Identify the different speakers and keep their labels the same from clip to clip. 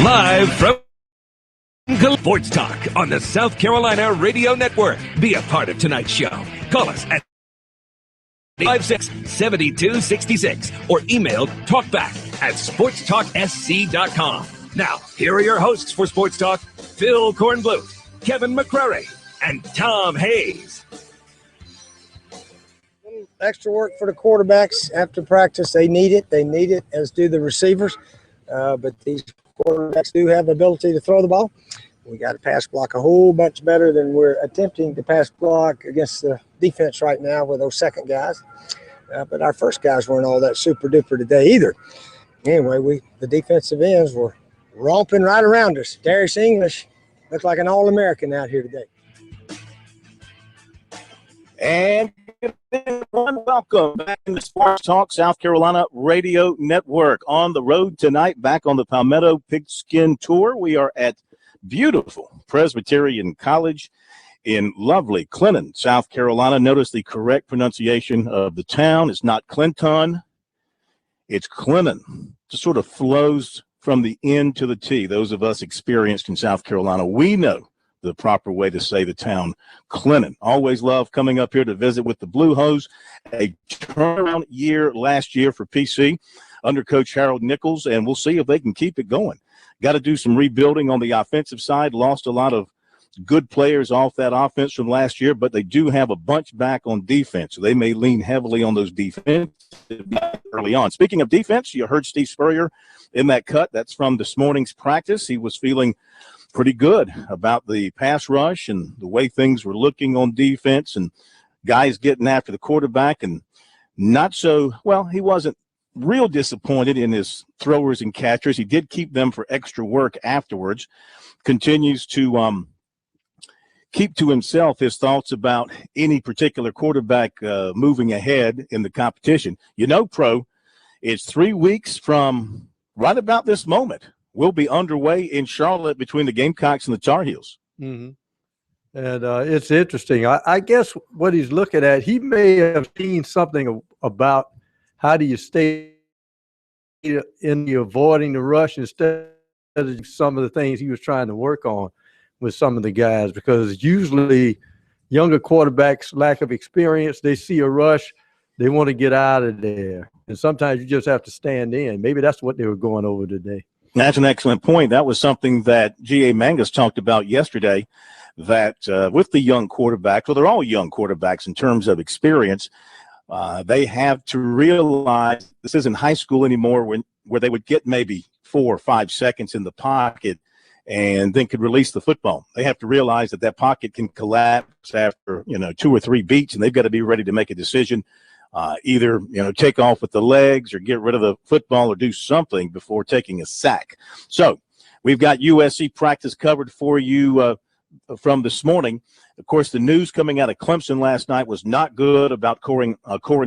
Speaker 1: Live from Sports Talk on the South Carolina Radio Network. Be a part of tonight's show. Call us at 56-7266 or email talkback@sportstalksc.com. Now, here are your hosts for Sports Talk, Phil Kornbluth, Kevin McCrary, and Tom Hayes.
Speaker 2: Extra work for the quarterbacks after practice. They need it. They need it, as do the receivers. But these quarterbacks do have the ability to throw the ball. We got to pass block a whole bunch better than we're attempting to pass block against the defense right now with those second guys. But our first guys weren't all that super duper today either. Anyway, the defensive ends were romping right around us. Darius English looked like an All-American out here today.
Speaker 3: And everyone, welcome back to the Sports Talk South Carolina Radio Network. On the road tonight, back on the Palmetto Pigskin Tour. We are at beautiful Presbyterian College in lovely Clinton, South Carolina. Notice the correct pronunciation of the town. It's not Clinton, it's Clinton. Just sort of flows from the N to the T. Those of us experienced in South Carolina, we know the proper way to say the town, Clinton. Always love coming up here to visit with the Blue Hose. A turnaround year last year for PC under Coach Harold Nichols, and we'll see if they can keep it going. Got to do some rebuilding on the offensive side. Lost a lot of good players off that offense from last year, but they do have a bunch back on defense, so they may lean heavily on those defense early on. Speaking of defense, you heard Steve Spurrier in that cut. That's from this morning's practice. He was feeling pretty good about the pass rush and the way things were looking on defense and guys getting after the quarterback, and not so well. He wasn't real disappointed in his throwers and catchers. He did keep them for extra work afterwards. Continues to keep to himself his thoughts about any particular quarterback moving ahead in the competition. You know, Pro, it's 3 weeks from right about this moment. We'll be underway in Charlotte between the Gamecocks and the Tar Heels.
Speaker 4: Mm-hmm. And it's interesting. I guess what he's looking at, he may have seen something about how do you stay in the avoiding the rush instead of some of the things he was trying to work on with some of the guys, because usually younger quarterbacks, lack of experience, they see a rush, they want to get out of there. And sometimes you just have to stand in. Maybe that's what they were going over today.
Speaker 3: That's an excellent point. That was something that G.A. Mangus talked about yesterday, that with the young quarterbacks, well, they're all young quarterbacks in terms of experience, they have to realize this isn't high school anymore where they would get maybe 4 or 5 seconds in the pocket and then could release the football. They have to realize that pocket can collapse after, 2 or 3 beats, and they've got to be ready to make a decision. Either, take off with the legs or get rid of the football or do something before taking a sack. So we've got USC practice covered for you from this morning. Of course, the news coming out of Clemson last night was not good about Corin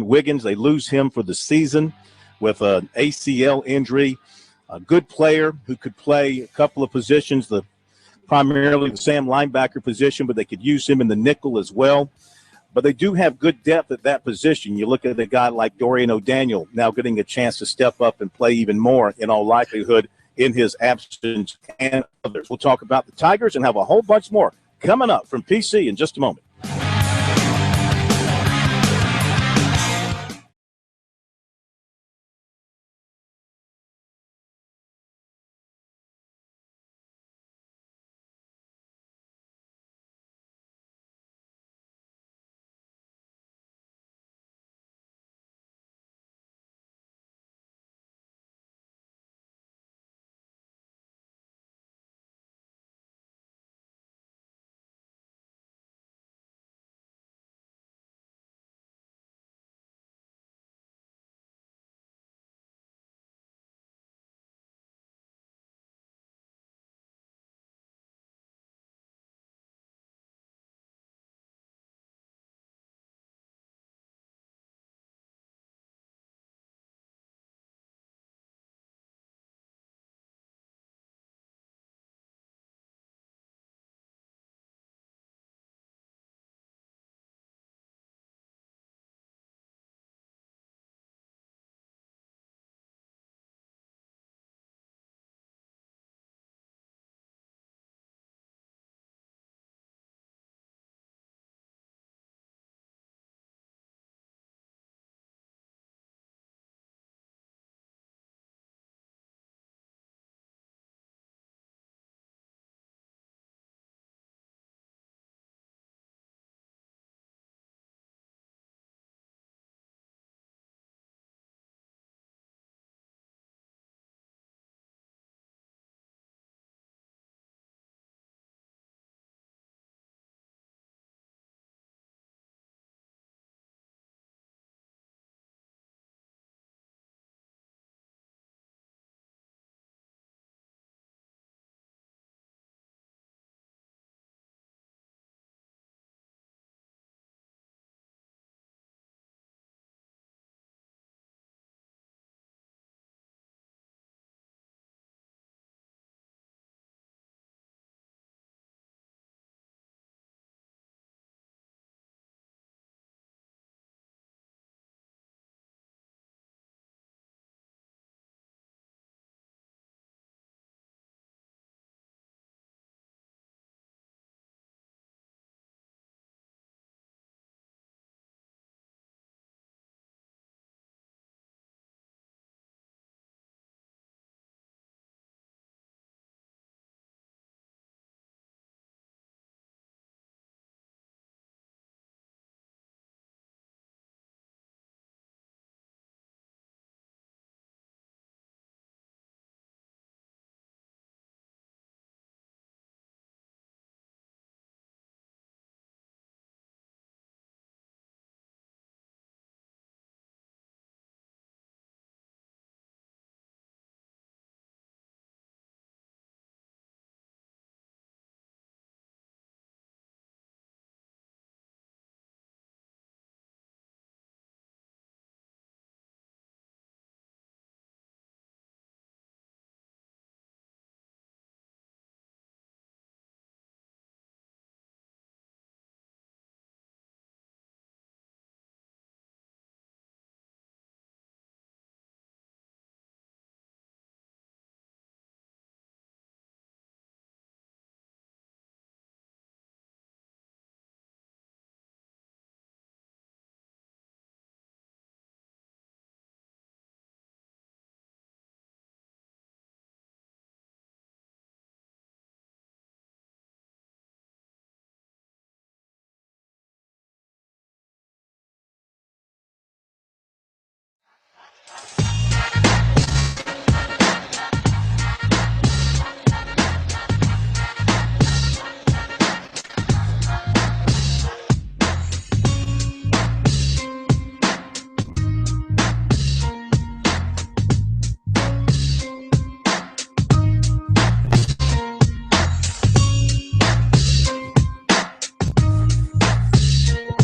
Speaker 3: Wiggins. They lose him for the season with an ACL injury. A good player who could play a couple of positions, primarily the Sam linebacker position, but they could use him in the nickel as well. But they do have good depth at that position. You look at a guy like Dorian O'Daniel now getting a chance to step up and play even more in all likelihood in his absence, and others. We'll talk about the Tigers and have a whole bunch more coming up from PC in just a moment.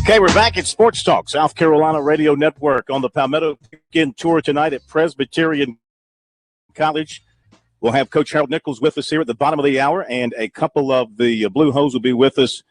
Speaker 3: Okay, we're back at Sports Talk, South Carolina Radio Network on the Palmetto Pigskin Tour tonight at Presbyterian College. We'll have Coach Harold Nichols with us here at the bottom of the hour, and a couple of the Blue Hose will be with us a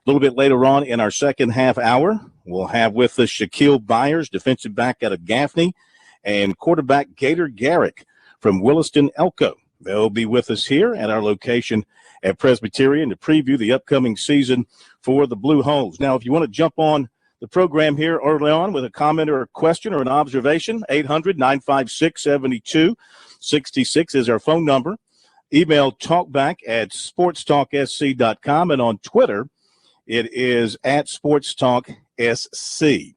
Speaker 3: little bit later on in our second half hour. We'll have with us Shaquille Byers, defensive back out of Gaffney, and quarterback Gator Garrick from Williston Elko. They'll be with us here at our location at Presbyterian to preview the upcoming season for the Blue Hose. Now, if you want to jump on the program here early on with a comment or a question or an observation, 800-956-7266 is our phone number. Email talkback@sportstalksc.com, and on Twitter, it is @sportstalksc.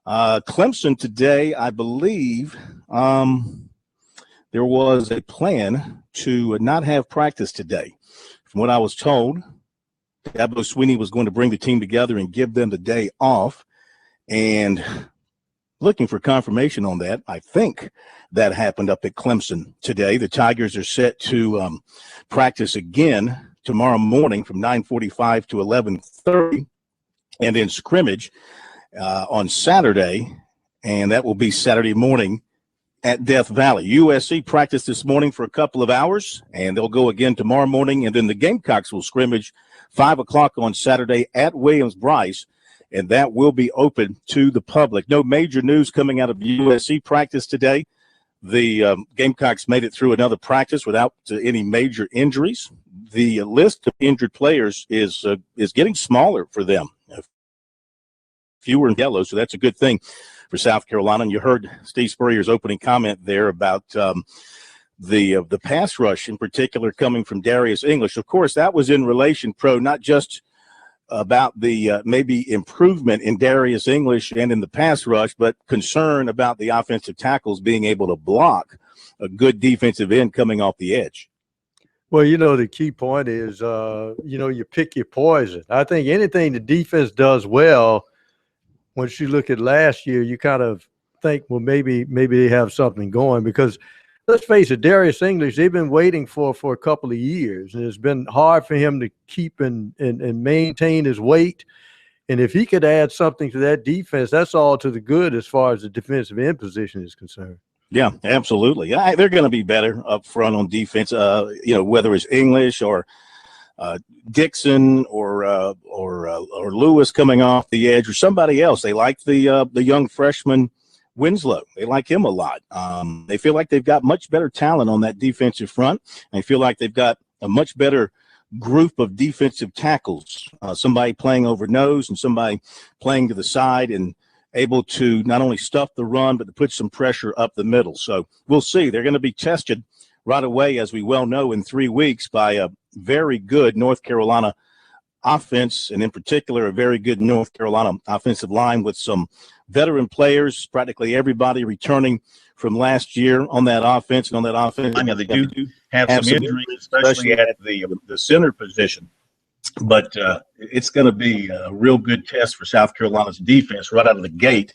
Speaker 3: Clemson today, I believe, there was a plan to not have practice today. From what I was told, Dabo Swinney was going to bring the team together and give them the day off. And looking for confirmation on that, I think that happened up at Clemson today. The Tigers are set to practice again tomorrow morning from 9:45 to 11:30, and then scrimmage on Saturday, and that will be Saturday morning at Death Valley. USC practiced this morning for a couple of hours, and they'll go again tomorrow morning, and then the Gamecocks will scrimmage 5 o'clock on Saturday at Williams-Brice, and that will be open to the public. No major news coming out of USC practice today. The Gamecocks made it through another practice without any major injuries. The list of injured players is getting smaller for them. Fewer and yellow, so that's a good thing for South Carolina. And you heard Steve Spurrier's opening comment there about the pass rush in particular coming from Darius English. Of course, that was in relation, not just about the maybe improvement in Darius English and in the pass rush, but concern about the offensive tackles being able to block a good defensive end coming off the edge.
Speaker 4: Well, the key point is, you pick your poison. I think anything the defense does well, once you look at last year, you kind of think, well, maybe they have something going, because let's face it, Darius English, they've been waiting for a couple of years, and it's been hard for him to keep and maintain his weight. And if he could add something to that defense, that's all to the good as far as the defensive end position is concerned.
Speaker 3: Yeah, absolutely. They're going to be better up front on defense, whether it's English or Dixon or Lewis coming off the edge or somebody else. They like the young freshman Winslow. They like him a lot. They feel like they've got much better talent on that defensive front. They feel like they've got a much better group of defensive tackles, somebody playing over nose and somebody playing to the side and able to not only stuff the run, but to put some pressure up the middle. So we'll see. They're going to be tested right away, as we well know, in 3 weeks by a very good North Carolina offense, and in particular a very good North Carolina offensive line with some veteran players, practically everybody returning from last year on that offense. And on that offense, they do have some injuries, especially at the center position. But it's going to be a real good test for South Carolina's defense right out of the gate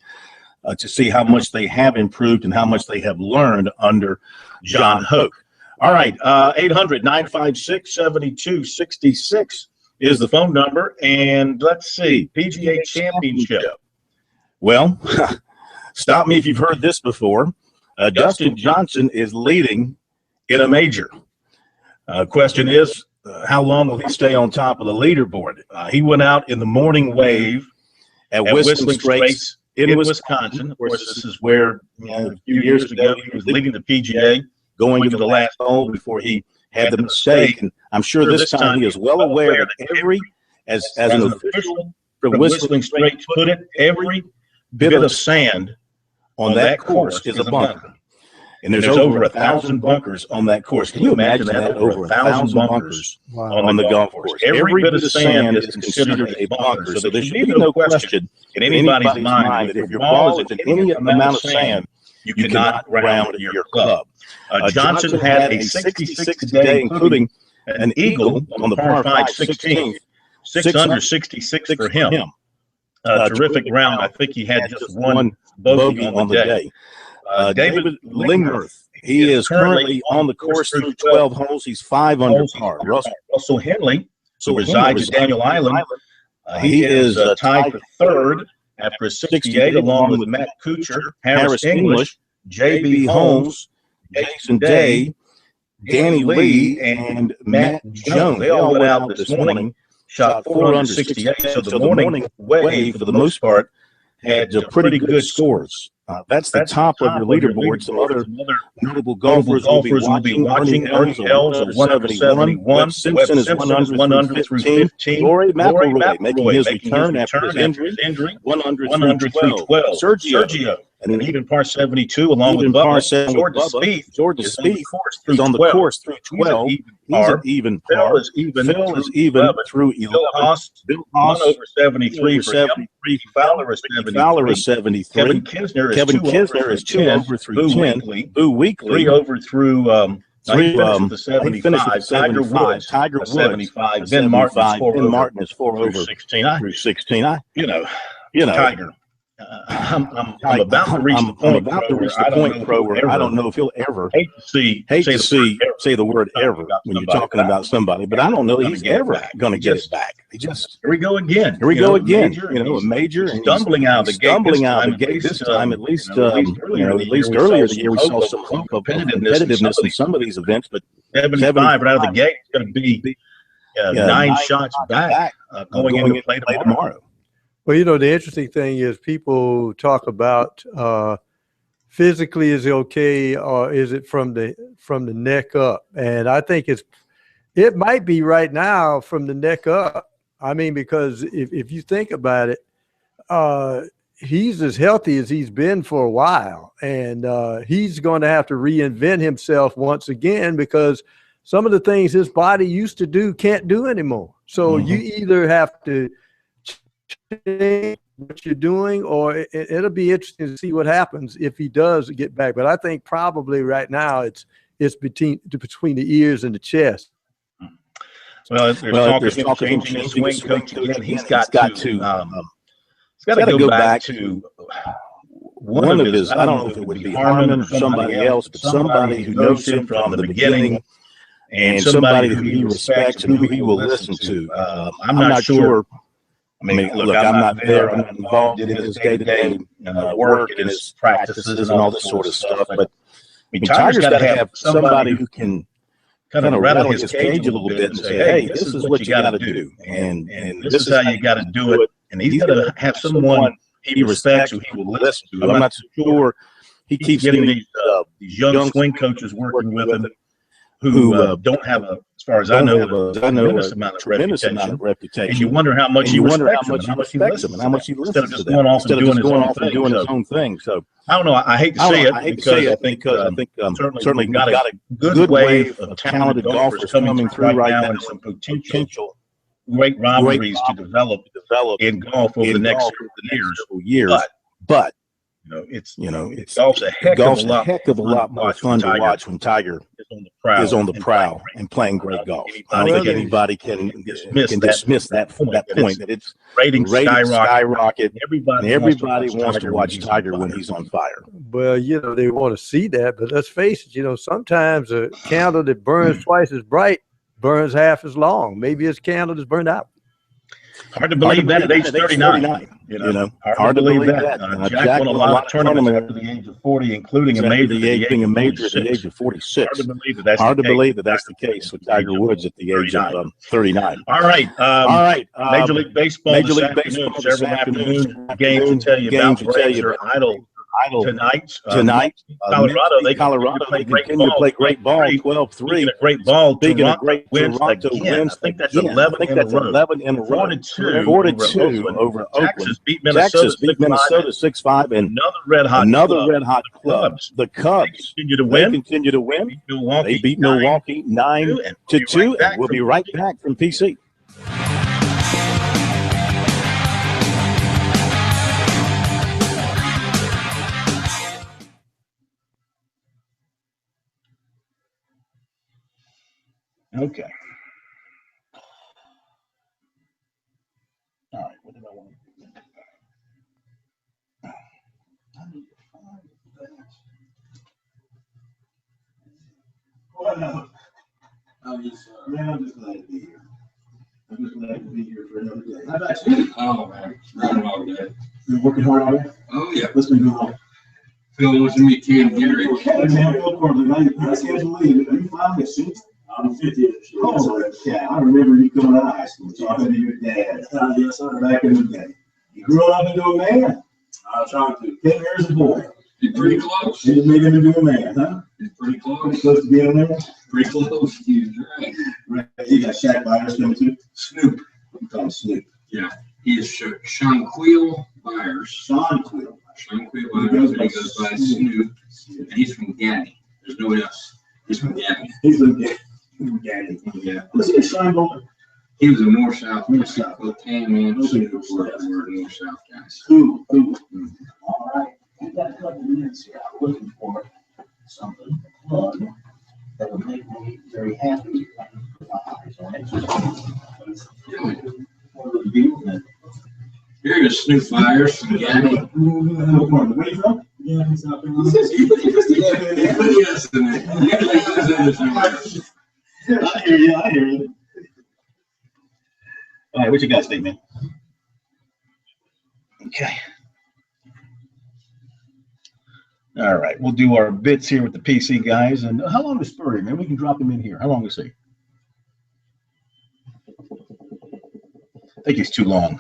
Speaker 3: to see how much they have improved and how much they have learned under John Hoke. All right, 800-956-7266 is the phone number. And let's see, PGA Championship. Well, stop me if you've heard this before. Dustin Johnson is leading in a major. Question is, how long will he stay on top of the leaderboard? He went out in the morning wave at Whistling Straits in Wisconsin. Of course, this is where a few years ago he was leading the PGA, going to the last hole before he had the mistake. And I'm sure this time he is well aware that as an official from Whistling Straits put it, every bit of sand on that course is a bunker. And there's over 1,000 bunkers on that course. Can you imagine that? Over 1,000 bunkers on the golf course. Every bit of sand is considered a bunker. So there should be no question in anybody's mind that if your ball is in any amount of sand, you cannot round your club. Johnson had a 66 day, including an eagle on the par 5 16th, 6 under 66 for him. Terrific round. I think he had just one bogey on the day. David Lingworth, he is currently on the course through 12 holes. He's 5 under par. Russell Henley, who resides at Daniel Island, He is tied for third after a 68, along with Matt Kuchar, Harris English, J.B. Holmes, Jason Day, Danny Lee, and Matt Jones. They all went out this morning, shot 4 under 68. So the morning wave, for the most part, had pretty good scores. That's the top of your leaderboard. Some other notable golfers will be watching. Ernie Els of 171. Webb Simpson is 100 through 15. Rory McIlroy making his return after his injury. 100 through 12. Sergio, and even par 72 along with Bubba. Jordan Spieth is on the course through 12. He's an even par. Phil is even through 11. Bill Haas 1 over 73 for him. Fowler is 73. Kevin Kisner is 2 over through 10. Boo Weekley 3 over through he finished with 75. Tiger Woods 75. Ben Martin is 4 over through 16. You know, Tiger. I'm about to reach the point, Pro, where I don't know if he'll ever hate to say the word ever when you're talking about somebody, but I don't know he's ever going to get it back. He just here we go again. A major stumbling out of the gate this time. At least earlier in the year we saw some hope of competitiveness in some of these events, but 75 right out of the gate is going to be 9 shots back going into play tomorrow.
Speaker 4: Well, the interesting thing is people talk about physically is it okay or is it from the neck up? And I think it might be right now from the neck up. I mean, because if you think about it, he's as healthy as he's been for a while, and he's going to have to reinvent himself once again because some of the things his body used to do can't do anymore. So you either have to change what you're doing, or it'll be interesting to see what happens if he does get back. But I think probably right now it's between the ears and the chest.
Speaker 3: Well, there's talk of him changing his swing coach again. He's got to go back to one of his. I don't know if it would be Harmon or somebody else, but somebody who knows him from the beginning, and somebody who he respects and who he will listen to. I'm not sure. I mean, look, I'm not there. I'm not involved in his day-to-day work and his practices and all this sort of stuff. But Tiger's got to have somebody who can kind of rattle his cage a little bit and say, hey, this is what you got to do. And this is how you got to do it. And he's got to have someone he respects who he will listen to. I'm not so sure he keeps getting these young swing coaches working with him who don't have as far as I know, a tremendous amount of reputation. And you wonder how much he respects him and how much he listens to them. Instead of just going off and doing his own thing. So I don't know. I hate to say it because I think certainly got a good wave of talented golfers coming through right now and some potential great rivalries to develop in golf over the next several years. But it's also a heck of a lot more fun to watch when Tiger is on the prowl and playing great golf. I don't think anybody can dismiss that point that its ratings skyrocket. Everybody wants to watch Tiger when he's on fire.
Speaker 4: Well, they want to see that, but let's face it, sometimes a candle that burns twice as bright burns half as long. Maybe his candle is burned out.
Speaker 3: Hard to believe that at age 39. Hard to believe that. Jack won a lot of tournaments after the age of 40, including a major at the age of 46. Hard to believe that that's the case with Tiger Woods at the age of 39. All right. Major League Baseball this afternoon. Several afternoon games to tell you about. Braves are idle tonight. Colorado, they continue to play great ball. 12-3. Great ball. Toronto wins again. I think that's 11 in a row. 4-2 over Oakland. Texas beat Minnesota 6-5. And another red hot club. The Cubs continue to win. They beat Milwaukee 9-2. And we'll be right back from PC. Okay. All right. What did I want to do? I need to find that. Well, no. I'm just glad to be here. I'm just glad to be here for
Speaker 5: for another day. How about you?
Speaker 6: Oh, man. Running all day.
Speaker 5: You're working hard all day?
Speaker 6: Oh, yeah.
Speaker 5: What's been going on?
Speaker 6: Phil wants to meet Cam Gary.
Speaker 5: Okay, man. Phil Corbin, I scheduled to leave. Are you finally a senior? I'm 50. Oh, yeah. I remember you coming to high school, talking to your dad. Yes, sir. Back in the day. You grew up into a man. I was trying to. 10 years a boy.
Speaker 6: You're pretty close.
Speaker 5: You made him into a man, huh?
Speaker 6: You're pretty close.
Speaker 5: Pretty close to being a man?
Speaker 6: Pretty close. You're right.
Speaker 5: Right. You got Shaq Byers coming too?
Speaker 6: Snoop.
Speaker 5: I'm calling Snoop.
Speaker 6: Yeah. He is Shawnquille Byers.
Speaker 5: Sean Quill.
Speaker 6: Shawnquille Byers. And he goes by Snoop. And he's from Gaddy. There's nobody else. He's from Gaddy.
Speaker 5: He's from Gaddy.
Speaker 6: Yeah.
Speaker 5: Was he a Shrine Bowler?
Speaker 6: He was a North South. North South. Cam and Snoop were North South guys.
Speaker 5: Who? All right. We've got a couple minutes here. I'm looking for something to plug that would make me very happy. One of those deals that
Speaker 6: Here is Snoop Byers from Gaddy.
Speaker 5: where you from? Yeah, he's out there. I hear you. All right, what you guys think, man? Okay. All right, we'll do our bits here with the PC guys. And how long is Spurrier, man? We can drop him in here. How long is he? I think he's too long.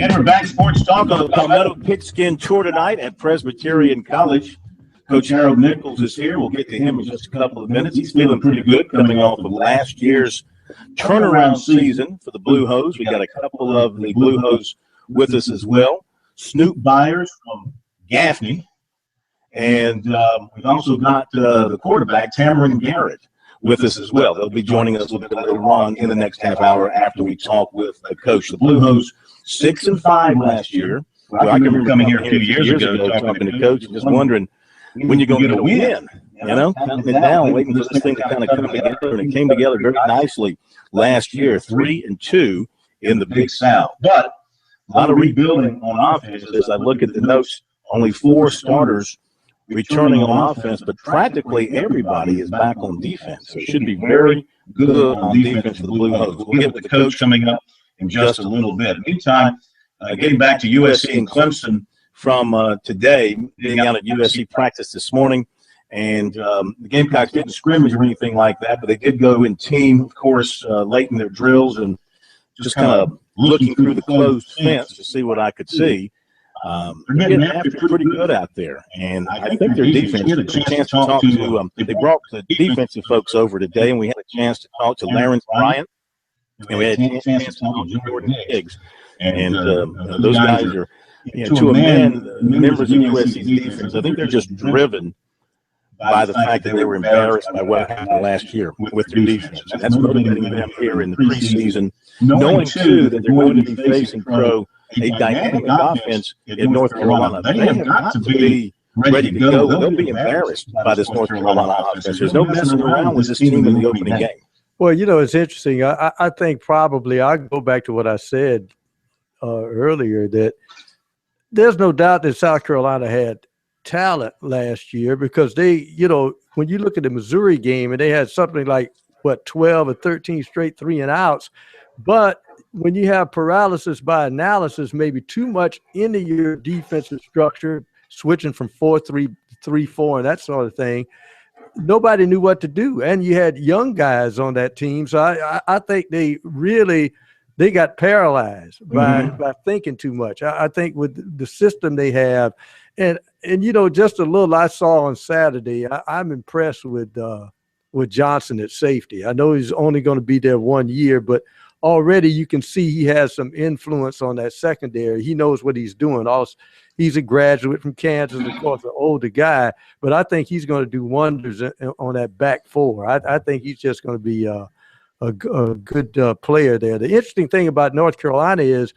Speaker 3: And we're back, Sports Talk on the Palmetto Pigskin Tour tonight at Presbyterian College. Coach Harold Nichols is here. We'll get to him in just a couple of minutes. He's feeling pretty good coming off of last year's turnaround season for the Blue Hose. We got a couple of the Blue Hose with us as well. Snoop Byers from Gaffney. And we've also got the quarterback, Tamarin Garrett, with us as well. They'll be joining us a little bit later on in the next half hour after we talk with the coach. The Blue Hose 6-5 last year. Well, I can remember coming here a few years ago talking to coach and just wondering when you're going to get a win. You know, counting it down, waiting for this thing to kind of come together, and it came together very nicely last year, 3-2 in the Big South. But a lot of rebuilding on offense. As I look at the notes, only 4 starters returning on offense, but practically everybody is back on defense. So it should be very good on defense for the Blue Hose. We'll get with the coach coming up in just a little bit. Meantime, getting back to USC and Clemson from today, being out at USC practice this morning, and the Gamecocks didn't scrimmage or anything like that, but they did go in team, of course, late in their drills and just kind of looking through the closed fence to see what I could see. They're getting after pretty good out there, and I think their defense. We had a chance to talk to they brought the defensive folks over today, and we had a chance to talk to Lawrence Bryant, and we had a chance to talk to Jordan Higgs, and those guys are, to a man, members of USC's defense. I think they're just driven by the fact that they were embarrassed by what happened last year with their defense, and that's motivating them here in the preseason, knowing too that they're going to be facing a dynamic offense in North Carolina. They have got to be ready to go. They'll be embarrassed by this North Carolina offense. There's no messing around with this team in the opening game.
Speaker 4: Well, it's interesting. I think probably I go back to what I said earlier, that there's no doubt that South Carolina had talent last year, because they, when you look at the Missouri game, and they had something like, 12 or 13 straight 3-and-outs, but when you have paralysis by analysis, maybe too much into your defensive structure, switching from 4-3, 3-4, and that sort of thing, nobody knew what to do. And you had young guys on that team. So I think they got paralyzed by thinking too much. I think with the system they have, and just a little I saw on Saturday, I'm impressed with Johnson at safety. I know he's only going to be there 1 year, but already you can see he has some influence on that secondary. He knows what he's doing. Also, he's a graduate from Kansas, of course, an older guy, but I think he's going to do wonders on that back four. I think he's just going to be a good player there. The interesting thing about North Carolina is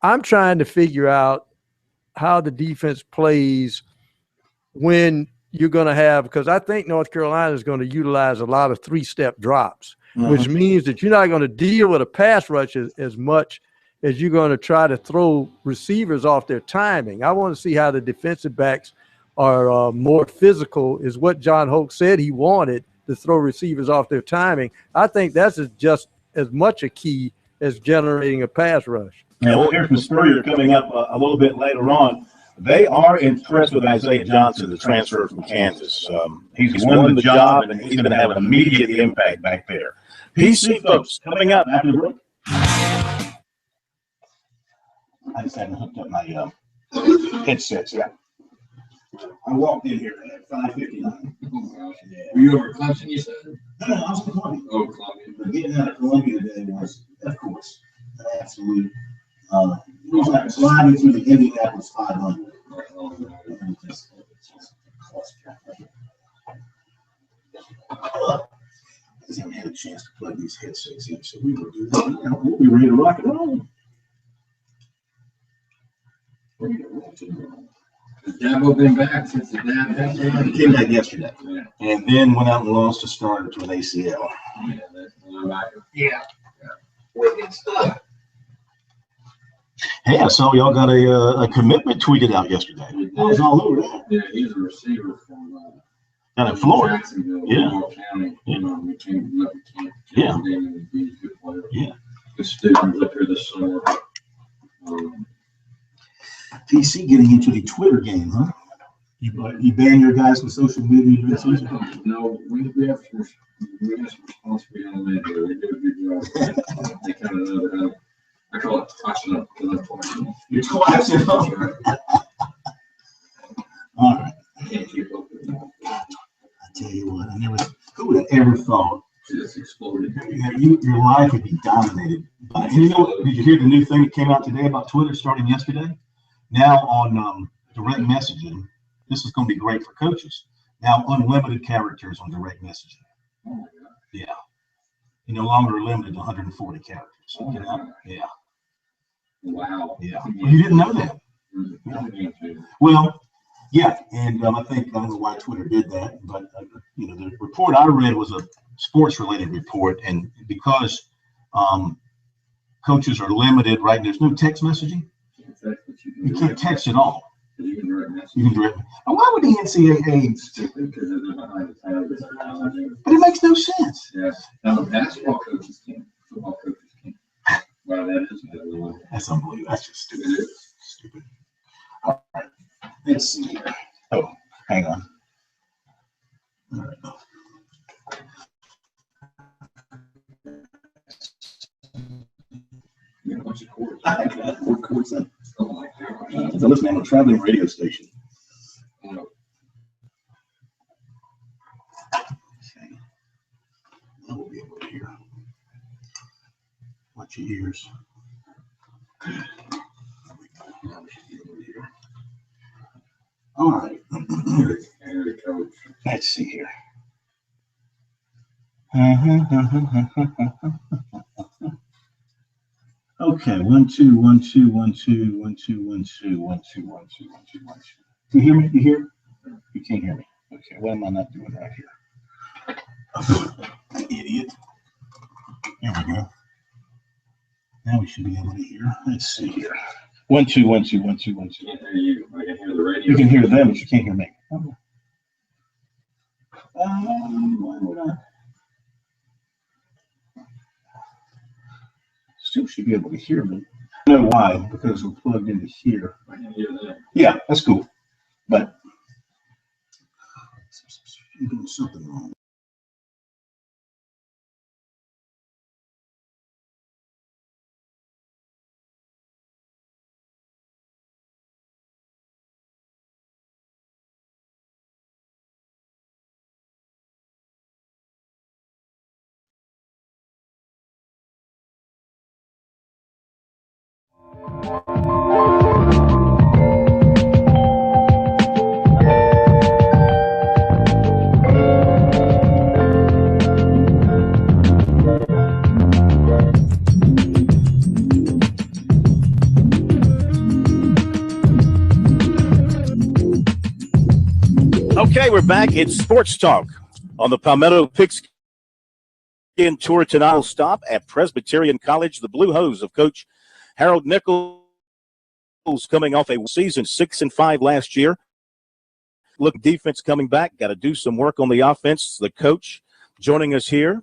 Speaker 4: I'm trying to figure out how the defense plays when you're going to have, because I think North Carolina is going to utilize a lot of three-step drops, which means that you're not going to deal with a pass rush as much as you're going to try to throw receivers off their timing. I want to see how the defensive backs are more physical, is what John Hoke said he wanted, to throw receivers off their timing. I think that's just as much a key as generating a pass rush.
Speaker 3: Yeah, we'll hear from Spurrier coming up a little bit later on. They are impressed with Isaiah Johnson, the transfer from Kansas. He's won the job, and he's going to have an immediate impact back there. PC, folks, coming up after the break. I just haven't hooked up my headsets yet. I walked in here at 5:59.
Speaker 6: Were you over Clemson, you said?
Speaker 3: No, I was Columbia.
Speaker 6: Oh, Columbia.
Speaker 3: But getting out of Columbia today was, of course, an absolute. It was like sliding through the Indianapolis 500. I haven't had a chance to plug these headsets in, so we will do that. We'll be ready to rock and roll.
Speaker 6: Has Dabo been back since the dad?
Speaker 3: He came back yesterday,
Speaker 6: Yeah.
Speaker 3: and then went out and lost a starter to an ACL.
Speaker 6: Yeah, that's right.
Speaker 3: Yeah. Wicked stuff. Hey, I saw y'all got a commitment tweeted out yesterday. I was all over that.
Speaker 6: Yeah, he's a receiver from
Speaker 3: Down in Florida.
Speaker 6: Jacksonville,
Speaker 3: Yeah.
Speaker 6: Lamar County. We came up with camp.
Speaker 3: Yeah.
Speaker 6: He's a good player.
Speaker 3: Yeah.
Speaker 6: Good student up here this summer.
Speaker 3: PC getting into the Twitter game, huh? You ban your guys from social media this season?
Speaker 6: No, we have some responsibility on that here. We do a good job. They kind of know how. I call it twatching up.
Speaker 3: You're twatching up. All right.
Speaker 6: I can't keep up with that.
Speaker 3: I tell you what, who would have ever thought
Speaker 6: Just exploded.
Speaker 3: your life would be dominated by, and you know what, did you hear the new thing that came out today about Twitter starting yesterday? Now on direct messaging, this is going to be great for coaches. Now unlimited characters on direct messaging.
Speaker 6: Oh my God.
Speaker 3: Yeah. You're no longer limited to 140 characters.
Speaker 6: Oh,
Speaker 3: You know? Yeah.
Speaker 6: Wow.
Speaker 3: Yeah. Well, you didn't know that. Well, yeah, and I don't know why Twitter did that, but the report I read was a sports-related report, and because coaches are limited, right? There's no text messaging. You can't text at all.
Speaker 6: You can direct message.
Speaker 3: You can direct. And why would the NCAA?
Speaker 6: Because they're behind the times.
Speaker 3: But it makes no sense.
Speaker 6: Yeah. Now the basketball coaches can't. Football coaches can't. Wow, that is another.
Speaker 3: That's unbelievable. That's just stupid.
Speaker 6: It is.
Speaker 3: Stupid. All right. Let's see here. Oh, hang on. All right.
Speaker 6: You got a bunch of cords.
Speaker 3: I got 4 chords in.
Speaker 6: Oh my God.
Speaker 3: So listen, I'm a traveling radio station.
Speaker 6: Oh,
Speaker 3: Okay. I will be able to hear. Watch your ears. Good. Now we should be able to hear. All right. Let's see here. Okay, 1 2 1 2 1 2 1 2 1 2 1 2 1 2 1 2 1 2. You hear me? You hear? You can't hear me. Okay, what am I not doing right here? Idiot. There we go. Now we should be able to hear. Let's see here. 1 2 1 2 1 2 1 2.
Speaker 6: Can't hear you. I can hear the radio.
Speaker 3: You can hear them, but you can't hear me. Why would I? Still should be able to hear me. I know why, because we're plugged into here.
Speaker 6: I can hear them.
Speaker 3: Yeah, that's cool. But you're doing something wrong. right, we're back. It's Sports Talk on the Palmetto Pigskin Tour tonight. We'll stop at Presbyterian College. The Blue Hose of Coach Harold Nichols coming off a season 6-5 last year. Look, defense coming back. Got to do some work on the offense. The coach joining us here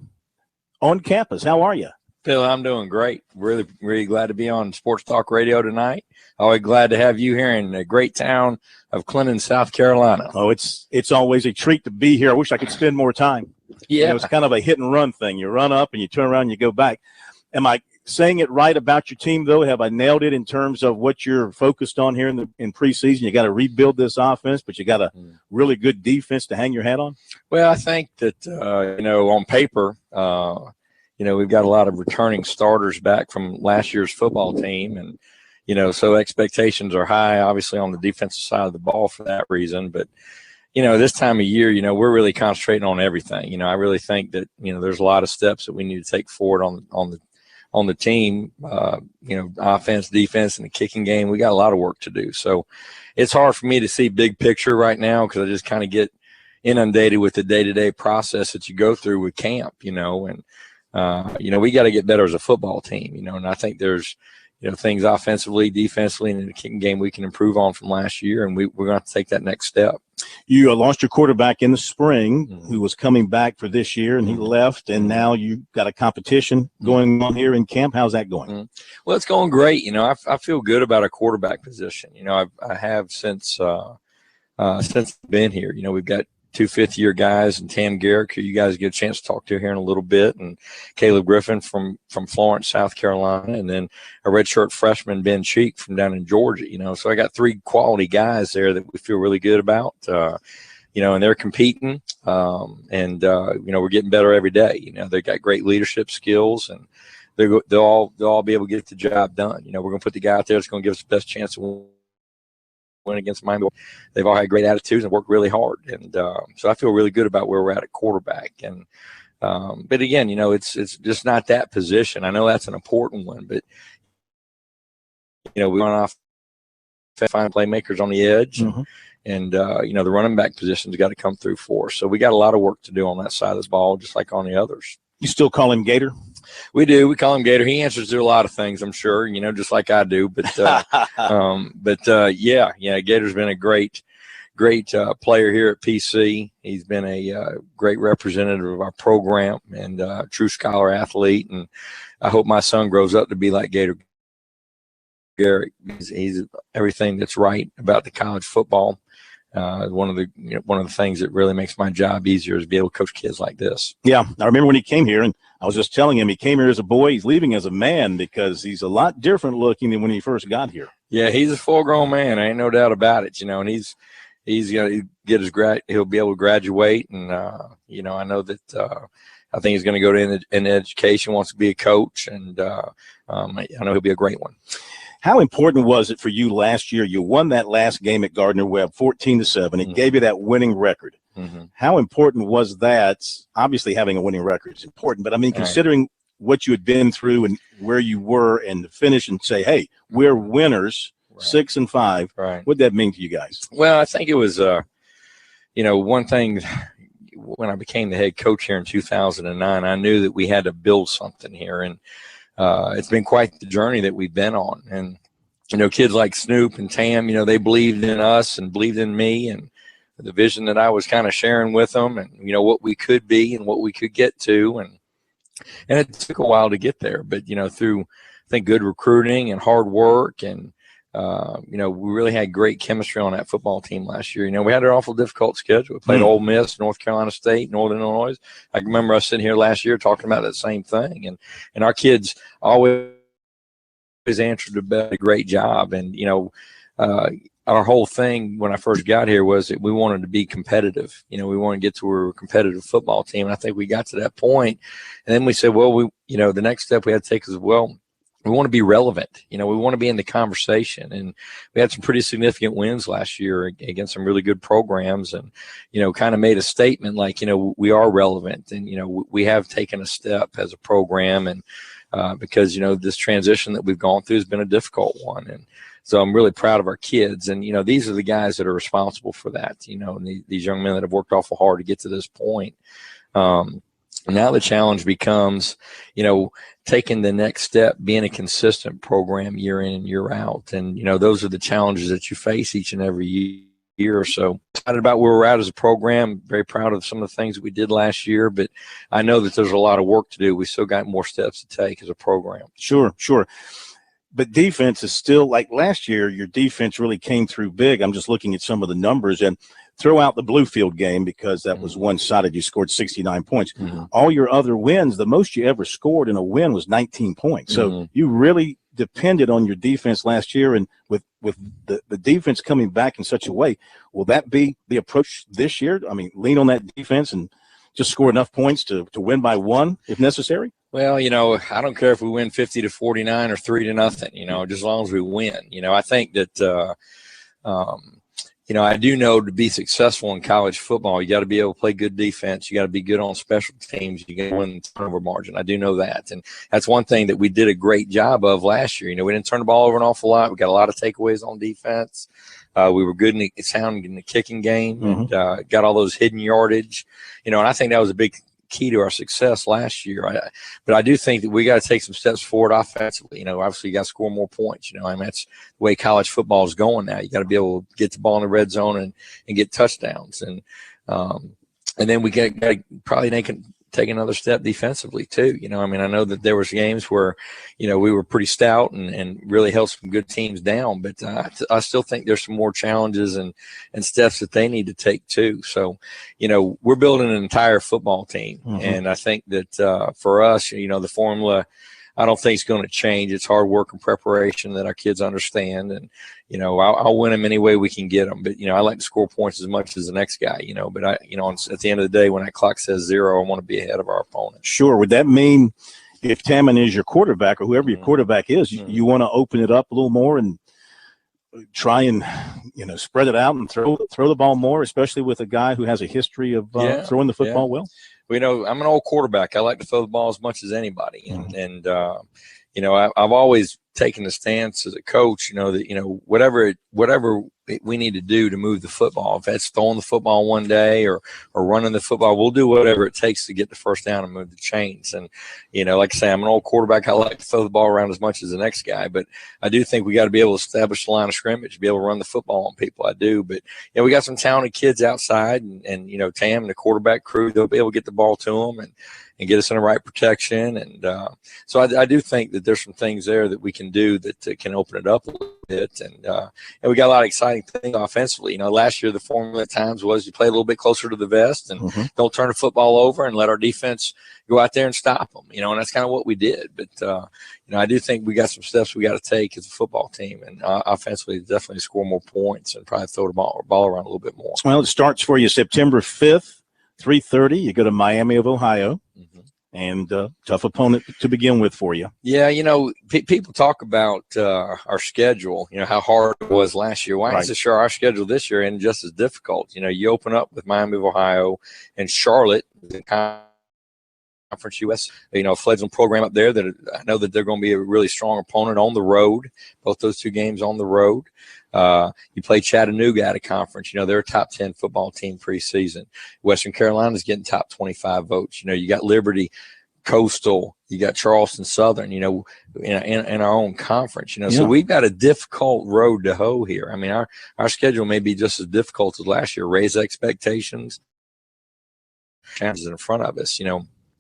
Speaker 3: on campus. How are you?
Speaker 7: Phil, I'm doing great. Really, really glad to be on Sports Talk Radio tonight. Always glad to have you here in the great town of Clinton, South Carolina.
Speaker 3: Oh, it's always a treat to be here. I wish I could spend more time.
Speaker 7: Yeah.
Speaker 3: It's kind of a hit and run thing. You run up and you turn around and you go back. Am I saying it right about your team, though? Have I nailed it in terms of what you're focused on here in preseason? You got to rebuild this offense, but you got a really good defense to hang your hat on?
Speaker 7: Well, I think that, on paper, we've got a lot of returning starters back from last year's football team. And, so expectations are high, obviously, on the defensive side of the ball for that reason. But, this time of year, we're really concentrating on everything. I really think that, there's a lot of steps that we need to take forward on the team, offense, defense, and the kicking game. We got a lot of work to do. So it's hard for me to see big picture right now because I just kind of get inundated with the day-to-day process that you go through with camp, we got to get better as a football team, and I think there's, things offensively, defensively, and in the kicking game we can improve on from last year, and we're going to have to take that next step.
Speaker 3: You lost your quarterback in the spring who was coming back for this year, and he left, and now you got a competition going on here in camp. How's that going?
Speaker 7: Well, it's going great. I feel good about our quarterback position. I have since I've been here. We've got 2 fifth-year guys, and Tam Garrick, who you guys get a chance to talk to here in a little bit, and Caleb Griffin from Florence, South Carolina, and then a redshirt freshman, Ben Cheek, from down in Georgia. So I got 3 quality guys there that we feel really good about, and they're competing, and we're getting better every day. They got great leadership skills, and they'll all be able to get the job done. We're going to put the guy out there that's going to give us the best chance to win against Miami. They've all had great attitudes and worked really hard, and so I feel really good about where we're at quarterback. And but again, it's just not that position. I know that's an important one, but we went off find playmakers on the edge, and the running back position's got to come through for us. So we got a lot of work to do on that side of the ball, just like on the others.
Speaker 3: You still call him Gator?
Speaker 7: We do. We call him Gator. He answers to a lot of things, I'm sure, just like I do. But Gator's been a great player here at PC. He's been a great representative of our program and true scholar athlete. And I hope my son grows up to be like Gator Garrick. He's everything that's right about the college football. One of the things that really makes my job easier is to be able to coach kids like this. Yeah,
Speaker 3: I remember when he came here, and I was just telling him he came here as a boy. He's leaving as a man because he's a lot different looking than when he first got here.
Speaker 7: Yeah, he's a full-grown man. Ain't no doubt about it. And he's going to get he'll be able to graduate, and I know that I think he's going to go to in education, wants to be a coach, and I know he'll be a great one.
Speaker 3: How important was it for you last year? You won that last game at Gardner-Webb 14-7. It gave you that winning record. How important was that? Obviously, having a winning record is important, but I mean, considering what you had been through and where you were, and to finish and say, hey, we're winners, 6-5. What did that mean to you guys?
Speaker 7: Well, I think it was, one thing. When I became the head coach here in 2009, I knew that we had to build something here, and it's been quite the journey that we've been on. And, kids like Snoop and Tam, they believed in us and believed in me and the vision that I was kind of sharing with them, and, what we could be and what we could get to. And it took a while to get there, but, through, I think, good recruiting and hard work, and, we really had great chemistry on that football team last year. We had an awful difficult schedule. We played Ole Miss, North Carolina State, Northern Illinois. I can remember us sitting here last year talking about that same thing. And our kids always answered a great job. And, our whole thing when I first got here was that we wanted to be competitive. We wanted to get to a competitive football team. And I think we got to that point. And then we said, well, the next step we had to take is, well, we want to be relevant. We want to be in the conversation. And we had some pretty significant wins last year against some really good programs, and, kind of made a statement like, we are relevant, and, we have taken a step as a program. And because, this transition that we've gone through has been a difficult one. And So I'm really proud of our kids. And, these are the guys that are responsible for that, and these young men that have worked awful hard to get to this point. Now the challenge becomes, taking the next step, being a consistent program year in and year out. And, those are the challenges that you face each and every year. So excited about where we're at as a program, very proud of some of the things that we did last year, but I know that there's a lot of work to do. We still got more steps to take as a program.
Speaker 3: Sure. But defense is still, like last year, your defense really came through big. I'm just looking at some of the numbers, and throw out the Bluefield game because that was one-sided. You scored 69 points. All your other wins, the most you ever scored in a win was 19 points. So you really depended on your defense last year, and with the defense coming back in such a way, will that be the approach this year? I mean, lean on that defense and just score enough points to win by one if necessary?
Speaker 7: Well, I don't care if we win 50-49 or 3-0, just as long as we win. I think that, I do know to be successful in college football, you got to be able to play good defense. You got to be good on special teams. You got to win the turnover margin. I do know that. And that's one thing that we did a great job of last year. We didn't turn the ball over an awful lot. We got a lot of takeaways on defense. We were good in the kicking game and got all those hidden yardage, and I think that was a big key to our success last year. But I do think that we got to take some steps forward offensively. Obviously you got to score more points. That's the way college football is going now. You got to be able to get the ball in the red zone and get touchdowns. And then we got to probably take another step defensively too. I know that there was games where, we were pretty stout and really held some good teams down, but I still think there's some more challenges and steps that they need to take too. So, we're building an entire football team. And I think that for us, the formula, I don't think it's going to change. It's hard work and preparation that our kids understand. And, I'll win them any way we can get them. But, I like to score points as much as the next guy, but at the end of the day, when that clock says 0, I want to be ahead of our opponent.
Speaker 3: Sure. Would that mean if Tammon is your quarterback or whoever your quarterback is, you want to open it up a little more and try and, spread it out and throw the ball more, especially with a guy who has a history of throwing the football well?
Speaker 7: Well, I'm an old quarterback. I like to throw the ball as much as anybody. And I've always taken the stance as a coach, that, whatever we need to do to move the football, if that's throwing the football one day or running the football, we'll do whatever it takes to get the first down and move the chains. And, like I say, I'm an old quarterback. I like to throw the ball around as much as the next guy, but I do think we got to be able to establish the line of scrimmage, be able to run the football on people. I do, but we got some talented kids outside and Tam and the quarterback crew, they'll be able to get the ball to them and get us in the right protection. And so I do think that there's some things there that we can do that can open it up a little bit. And we got a lot of exciting things offensively. Last year the formula at times was you play a little bit closer to the vest and don't turn the football over and let our defense go out there and stop them. And that's kind of what we did. But I do think we got some steps we got to take as a football team, and offensively definitely score more points and probably throw the ball around a little bit more.
Speaker 3: Well, it starts for you September 5th. 3:30, you go to Miami of Ohio, and tough opponent to begin with for you.
Speaker 7: Yeah, people talk about our schedule, how hard it was last year. Why isn't our schedule this year and just as difficult? You open up with Miami of Ohio and Charlotte, the Conference US, fledgling program up there that I know that they're going to be a really strong opponent on the road, both those two games on the road. You play Chattanooga at a conference. They're a top 10 football team preseason. Western Carolina's getting top 25 votes. You got Liberty, Coastal, you got Charleston Southern, in our own conference, So we've got a difficult road to hoe here. Our schedule may be just as difficult as last year. Raise expectations, challenges in front of us,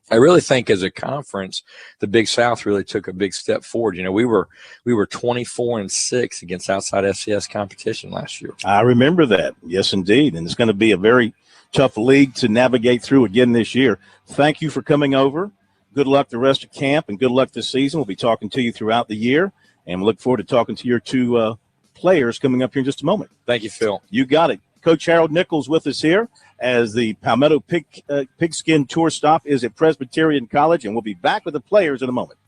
Speaker 7: I really think as a conference, the Big South really took a big step forward. We were 24-6 against outside FCS competition last year.
Speaker 3: I remember that. Yes, indeed. And it's going to be a very tough league to navigate through again this year. Thank you for coming over. Good luck the rest of camp and good luck this season. We'll be talking to you throughout the year, and we look forward to talking to your two players coming up here in just a moment.
Speaker 7: Thank you, Phil.
Speaker 3: You got it. Coach Harold Nichols with us here as the Palmetto Pigskin Tour stop is at Presbyterian College, and we'll be back with the players in a moment.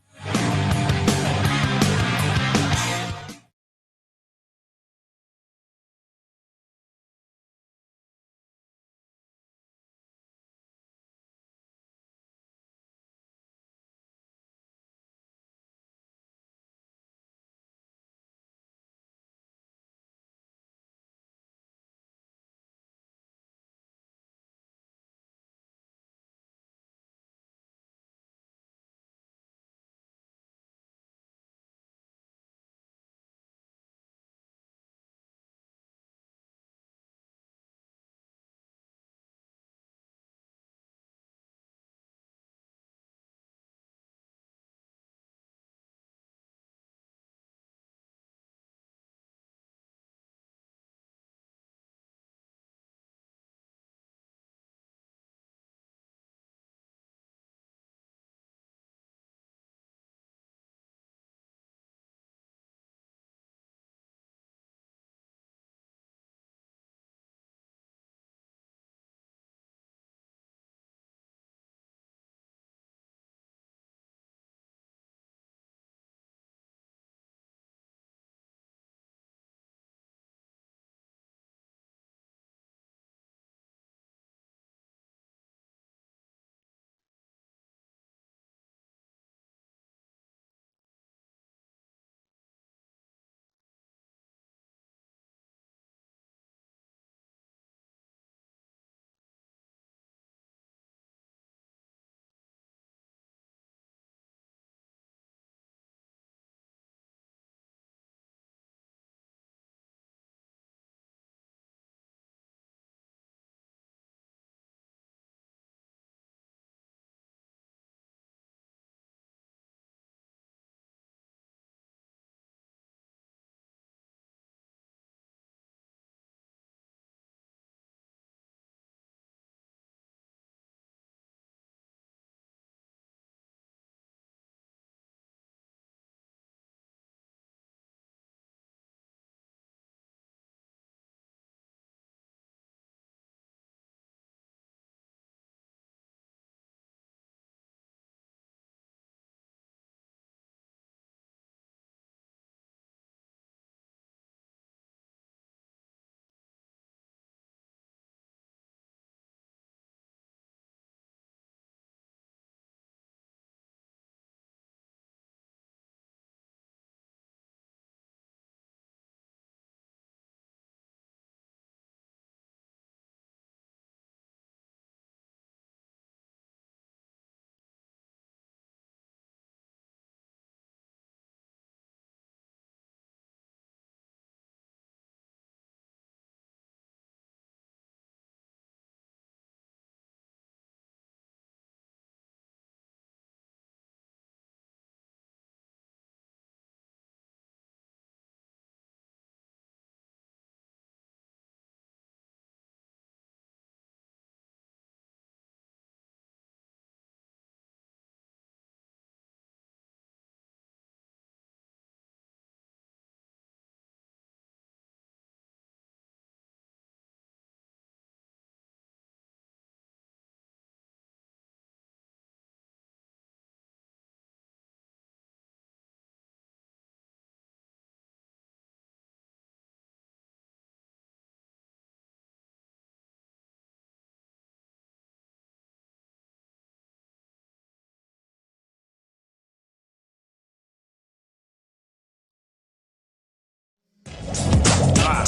Speaker 3: All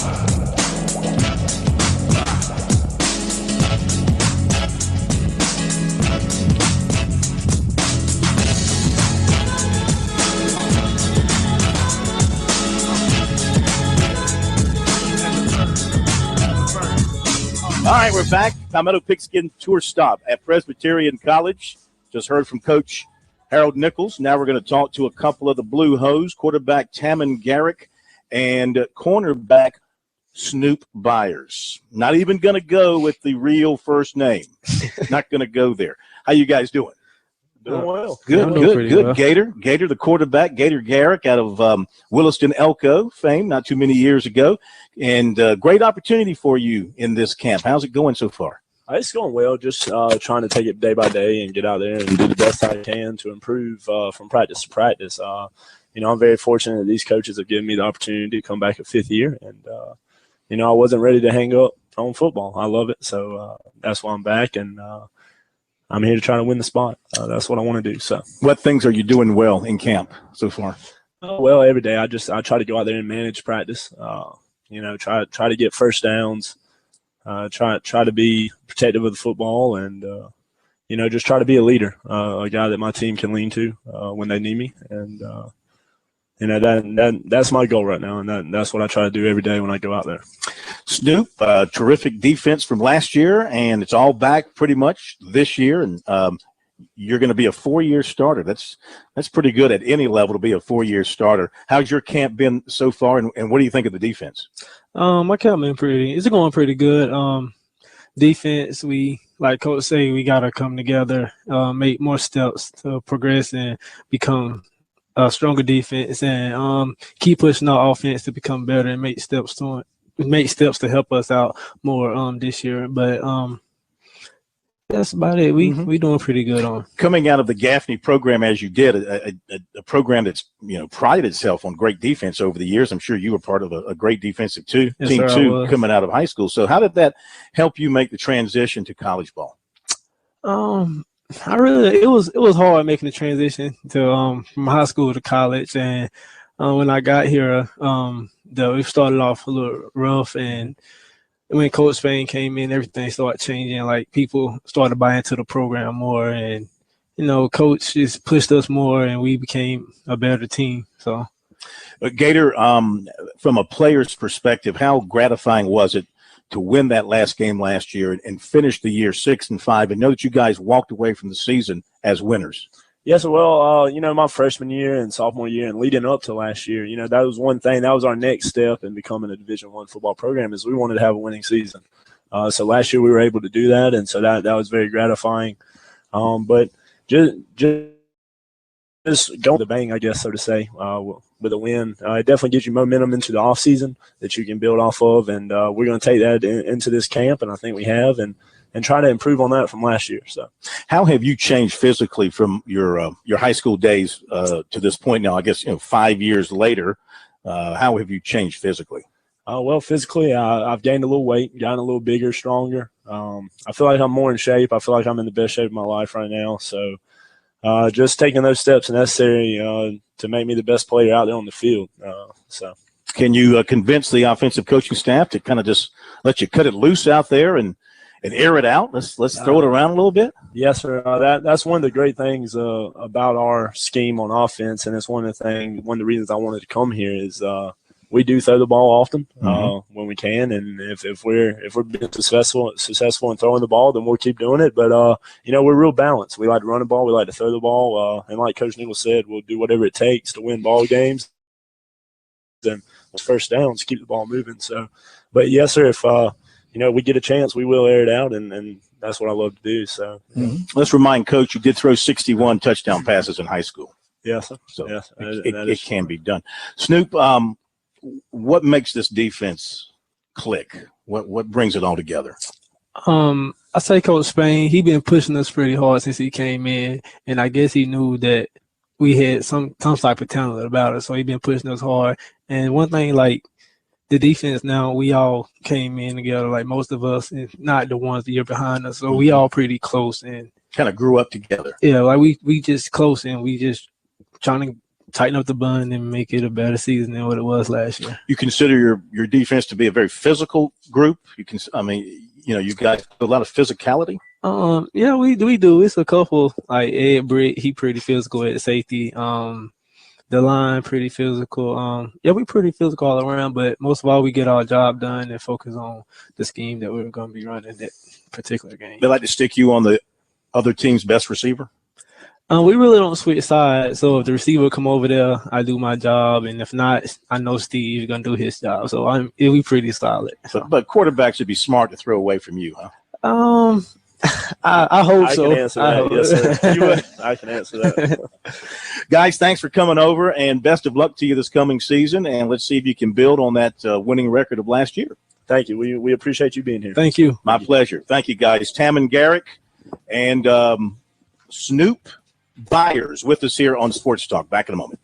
Speaker 3: right, we're back. Palmetto Pigskin Tour stop at Presbyterian College. Just heard from Coach Harold Nichols. Now we're going to talk to a couple of the Blue Hose, quarterback Tammin Garrick and cornerback Snoop Byers. Not even going to go with the real first name. Not going to go there. How you guys doing?
Speaker 8: Doing well.
Speaker 3: Good.
Speaker 8: Well.
Speaker 3: Gator, the quarterback, Gator Garrick out of Williston Elko fame not too many years ago. And great opportunity for you in this camp. How's it going so far?
Speaker 8: It's going well, just trying to take it day by day and get out there and do the best I can to improve from practice to practice. I'm very fortunate that these coaches have given me the opportunity to come back a fifth year. And, I wasn't ready to hang up on football. I love it. So that's why I'm back. And I'm here to try to win the spot. That's what I want to do. So,
Speaker 3: what things are you doing well in camp so far?
Speaker 8: Well, every day I try to go out there and manage practice. Try to get first downs. Try to be protective of the football, and just try to be a leader, a guy that my team can lean to when they need me. And that's my goal right now, and that's what I try to do every day when I go out there.
Speaker 3: Snoop, terrific defense from last year, and it's all back pretty much this year. And you're going to be a 4-year starter. That's pretty good at any level to be a 4-year starter. How's your camp been so far, and what do you think of the defense?
Speaker 9: My camp been it's going pretty good. Defense, we like Coach say, we gotta come together, make more steps to progress and become a stronger defense, and keep pushing our offense to become better and make steps to help us out more this year. But that's about it. We doing pretty good on
Speaker 3: coming out of the Gaffney program as you did, a program that's prided itself on great defense over the years. I'm sure you were part of a great defensive team too, coming out of high school. So how did that help you make the transition to college ball?
Speaker 9: It was hard making the transition to from high school to college, and when I got here, we started off a little rough, and when Coach Spain came in, everything started changing. Like, people started buying into the program more, and Coach just pushed us more, and we became a better team. So,
Speaker 3: Gator, from a player's perspective, how gratifying was it to win that last game last year and finish the year 6-5, and know that you guys walked away from the season as winners?
Speaker 8: Yes, well, my freshman year and sophomore year and leading up to last year, that was one thing. That was our next step in becoming a Division I football program, is we wanted to have a winning season. So last year we were able to do that, and so that was very gratifying. But just going the bang, I guess, so to say, with a win, it definitely gives you momentum into the offseason that you can build off of, and we're going to take that into this camp, and I think we have, and try to improve on that from last year. So,
Speaker 3: how have you changed physically from your high school days to this point now? I guess 5 years later, how have you changed physically?
Speaker 8: Well, physically, I've gained a little weight, gotten a little bigger, stronger. I feel like I'm more in shape. I feel like I'm in the best shape of my life right now. So, just taking those steps necessary to make me the best player out there on the field.
Speaker 3: Can you convince the offensive coaching staff to kind of just let you cut it loose out there and air it out? Let's throw it around a little bit.
Speaker 8: Yes, sir. That's one of the great things about our scheme on offense, and it's one of the reasons I wanted to come here is we do throw the ball often when we can, and if we're being successful in throwing the ball, then we'll keep doing it. But we're real balanced. We like to run the ball, we like to throw the ball, and like Coach Nichols said, we'll do whatever it takes to win ball games. Then first downs, keep the ball moving. So, but yes, sir. If we get a chance, we will air it out, and that's what I love to do. So,
Speaker 3: let's remind Coach, you did throw 61 touchdown passes in high school.
Speaker 8: Yes, sir.
Speaker 3: So
Speaker 8: yes,
Speaker 3: it can be done. Snoop, what makes this defense click? What brings it all together?
Speaker 9: I say Coach Spain, he been pushing us pretty hard since he came in, and I guess he knew that we had some type of talent about us, so he been pushing us hard. And one thing, like, the defense now, we all came in together, like most of us, and not the ones that are behind us. So we all pretty close and
Speaker 3: kind of grew up together.
Speaker 9: Yeah, like we just close, and we just trying to tighten up the bun and make it a better season than what it was last year.
Speaker 3: You consider your defense to be a very physical group. You guys have a lot of physicality.
Speaker 9: Yeah, we do. It's a couple like Ed Britt, he pretty physical at safety. The line pretty physical. Yeah, we pretty physical all around, but most of all, we get our job done and focus on the scheme that we're going to be running that particular game.
Speaker 3: They like to stick you on the other team's best receiver.
Speaker 9: We really don't switch sides. So if the receiver come over there, I do my job, and if not, I know Steve's gonna do his job. So we pretty solid. So.
Speaker 3: But quarterbacks should be smart to throw away from you, huh?
Speaker 9: I hope so.
Speaker 8: I can answer that. Yes, sir. You would. I can answer that.
Speaker 3: Guys, thanks for coming over, and best of luck to you this coming season. And let's see if you can build on that winning record of last year.
Speaker 8: Thank you. We appreciate you being here.
Speaker 9: Thank you.
Speaker 3: My pleasure. Thank you, guys. Tam and Garrick and Snoop Byers with us here on Sports Talk. Back in a moment.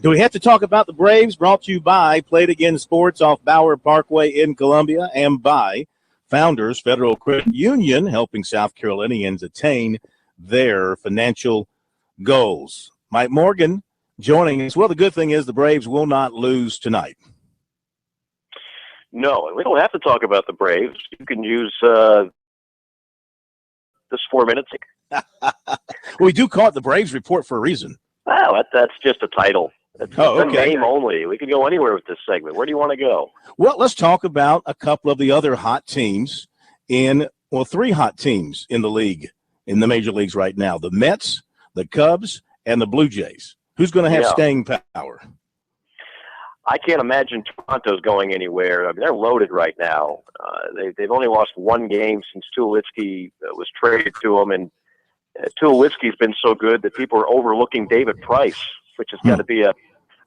Speaker 3: Do we have to talk about the Braves? Brought to you by Played Again Sports off Bauer Parkway in Columbia, and by Founders Federal Credit Union, helping South Carolinians attain their financial goals. Mike Morgan joining us. Well, the good thing is the Braves will not lose tonight.
Speaker 10: No, we don't have to talk about the Braves. You can use this 4 minutes.
Speaker 3: We do call it the Braves Report for a reason.
Speaker 10: Wow, that's just a title. It's
Speaker 3: okay.
Speaker 10: a name only. We can go anywhere with this segment. Where do you want to go?
Speaker 3: Well, let's talk about a couple of the other hot teams three hot teams in the league, in the major leagues right now. The Mets, the Cubs, and the Blue Jays. Who's going to have staying power?
Speaker 10: I can't imagine Toronto's going anywhere. I mean, they're loaded right now. They've only lost one game since Tulowitzki was traded to them, and Tulowitzki's been so good that people are overlooking David Price, which has got to be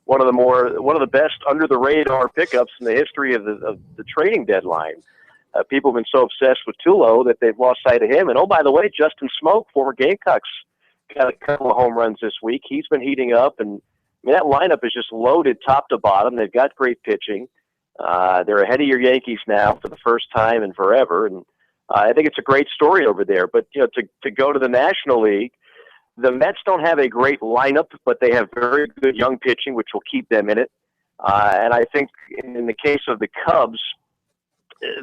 Speaker 10: one of the best under the radar pickups in the history of the trading deadline. People have been so obsessed with Tulo that they've lost sight of him. And oh, by the way, Justin Smoke, former Gamecocks, got a couple of home runs this week. He's been heating up, and I mean, that lineup is just loaded top to bottom. They've got great pitching. They're ahead of your Yankees now for the first time in forever, and I think it's a great story over there. But to go to the National League, the Mets don't have a great lineup, but they have very good young pitching, which will keep them in it. And I think in the case of the Cubs,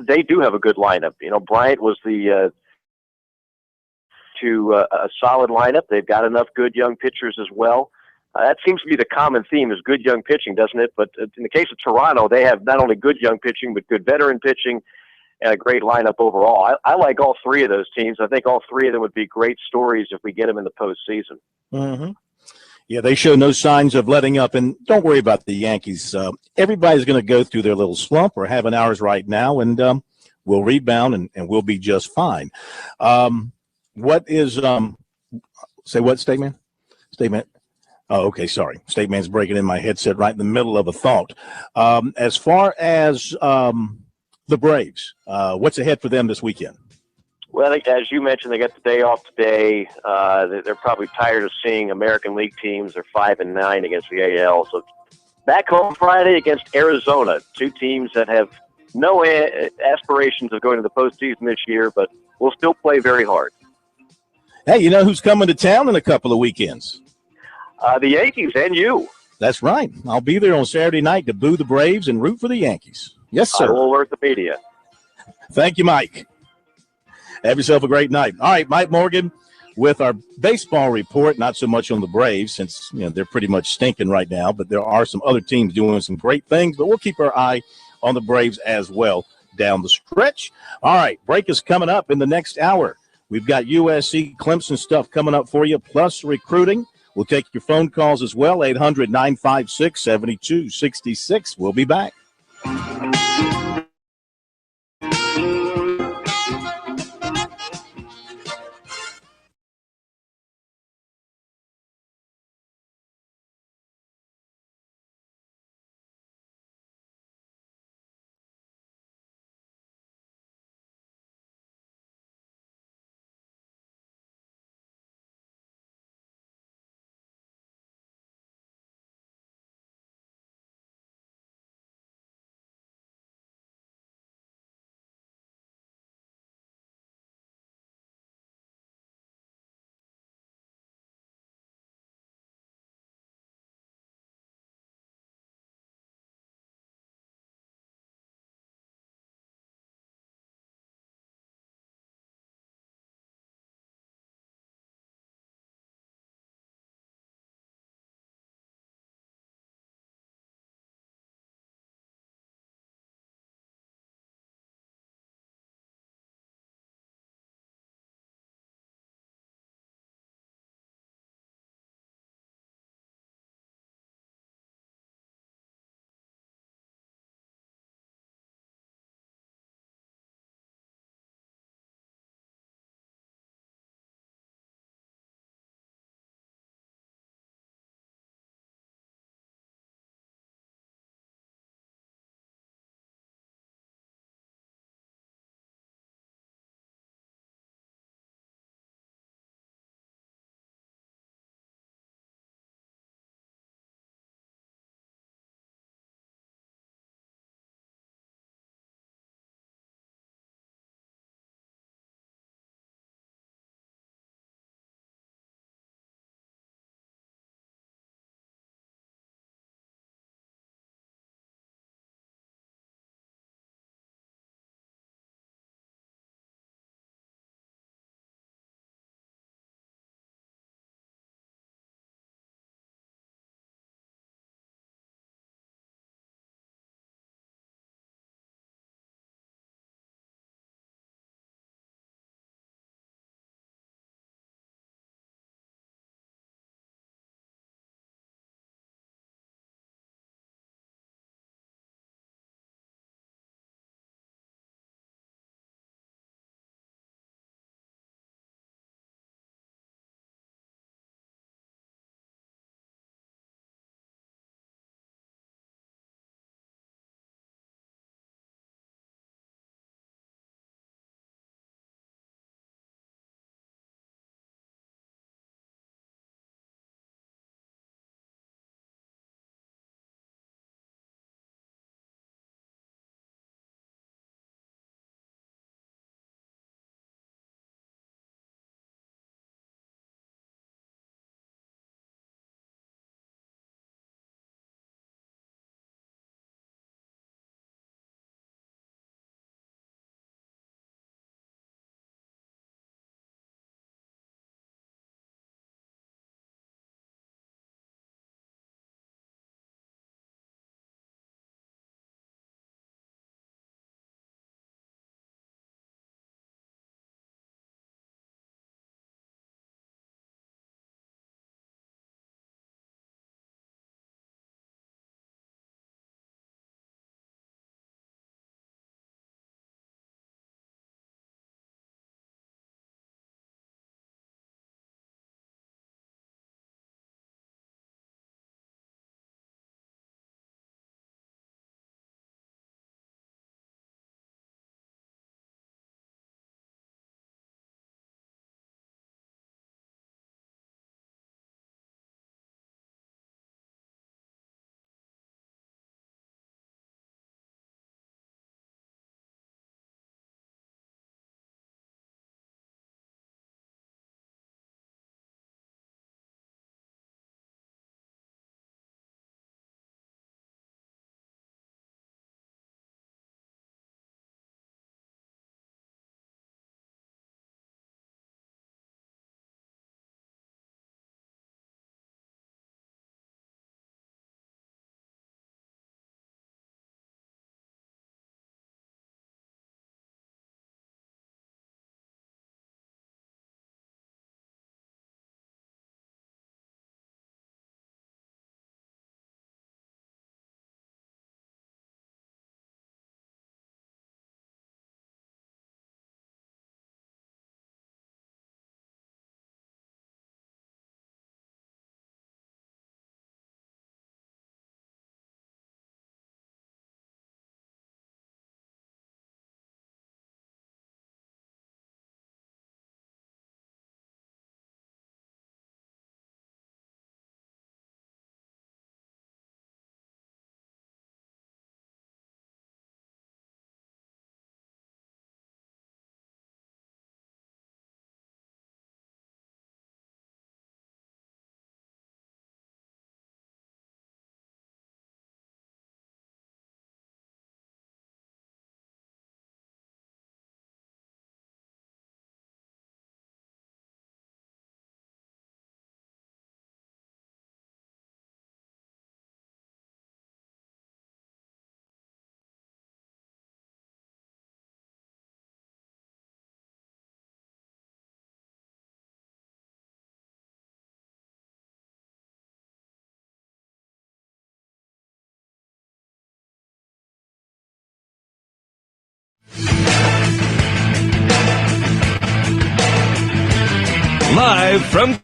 Speaker 10: they do have a good lineup. Bryant was a solid lineup. They've got enough good young pitchers as well. That seems to be the common theme, is good young pitching, doesn't it? But in the case of Toronto, they have not only good young pitching, but good veteran pitching and a great lineup overall. I like all three of those teams. I think all three of them would be great stories if we get them in the postseason.
Speaker 3: Mm-hmm. Yeah, they show no signs of letting up. And don't worry about the Yankees. Everybody's going to go through their little slump, or having ours right now, and we'll rebound and we'll be just fine. What is say what, Statement? Statement. Oh, okay, sorry. Statement's breaking in my headset right in the middle of a thought. As far as the Braves, what's ahead for them this weekend?
Speaker 10: Well, as you mentioned, they got the day off today. They're probably tired of seeing American League teams. They're 5-9 against the AL. So back home Friday against Arizona, two teams that have no aspirations of going to the postseason this year, but will still play very hard.
Speaker 3: Hey, you know who's coming to town in a couple of weekends?
Speaker 10: The Yankees and you.
Speaker 3: That's right. I'll be there on Saturday night to boo the Braves and root for the Yankees. Yes, sir.
Speaker 10: I will alert the media.
Speaker 3: Thank you, Mike. Have yourself a great night. All right, Mike Morgan with our baseball report, not so much on the Braves since they're pretty much stinking right now, but there are some other teams doing some great things, but we'll keep our eye on the Braves as well down the stretch. All right, break is coming up in the next hour. We've got USC Clemson stuff coming up for you, plus recruiting. We'll take your phone calls as well, 800-956-7266. We'll be back.
Speaker 1: Live from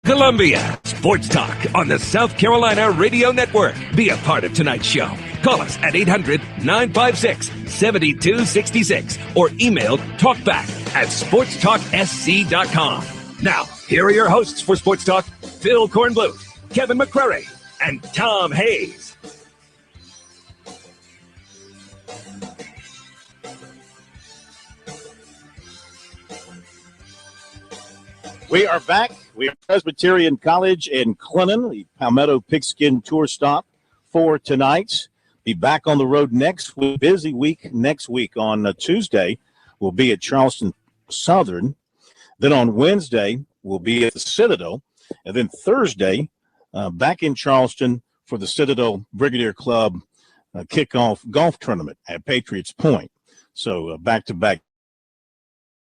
Speaker 1: Columbia, Sports Talk on the South Carolina Radio Network. Be a part of tonight's show. Call us at 800-956-7266 or email talkback@sportstalksc.com. Now, here are your hosts for Sports Talk, Phil Kornbluth, Kevin McCrary, and Tom Hayes.
Speaker 3: We are back. We are Presbyterian College in Clinton, the Palmetto Pigskin Tour stop for tonight. Be back on the road next week. Busy week next week. On Tuesday, we'll be at Charleston Southern. Then on Wednesday, we'll be at the Citadel. And then Thursday, back in Charleston for the Citadel Brigadier Club kickoff golf tournament at Patriots Point. So back-to-back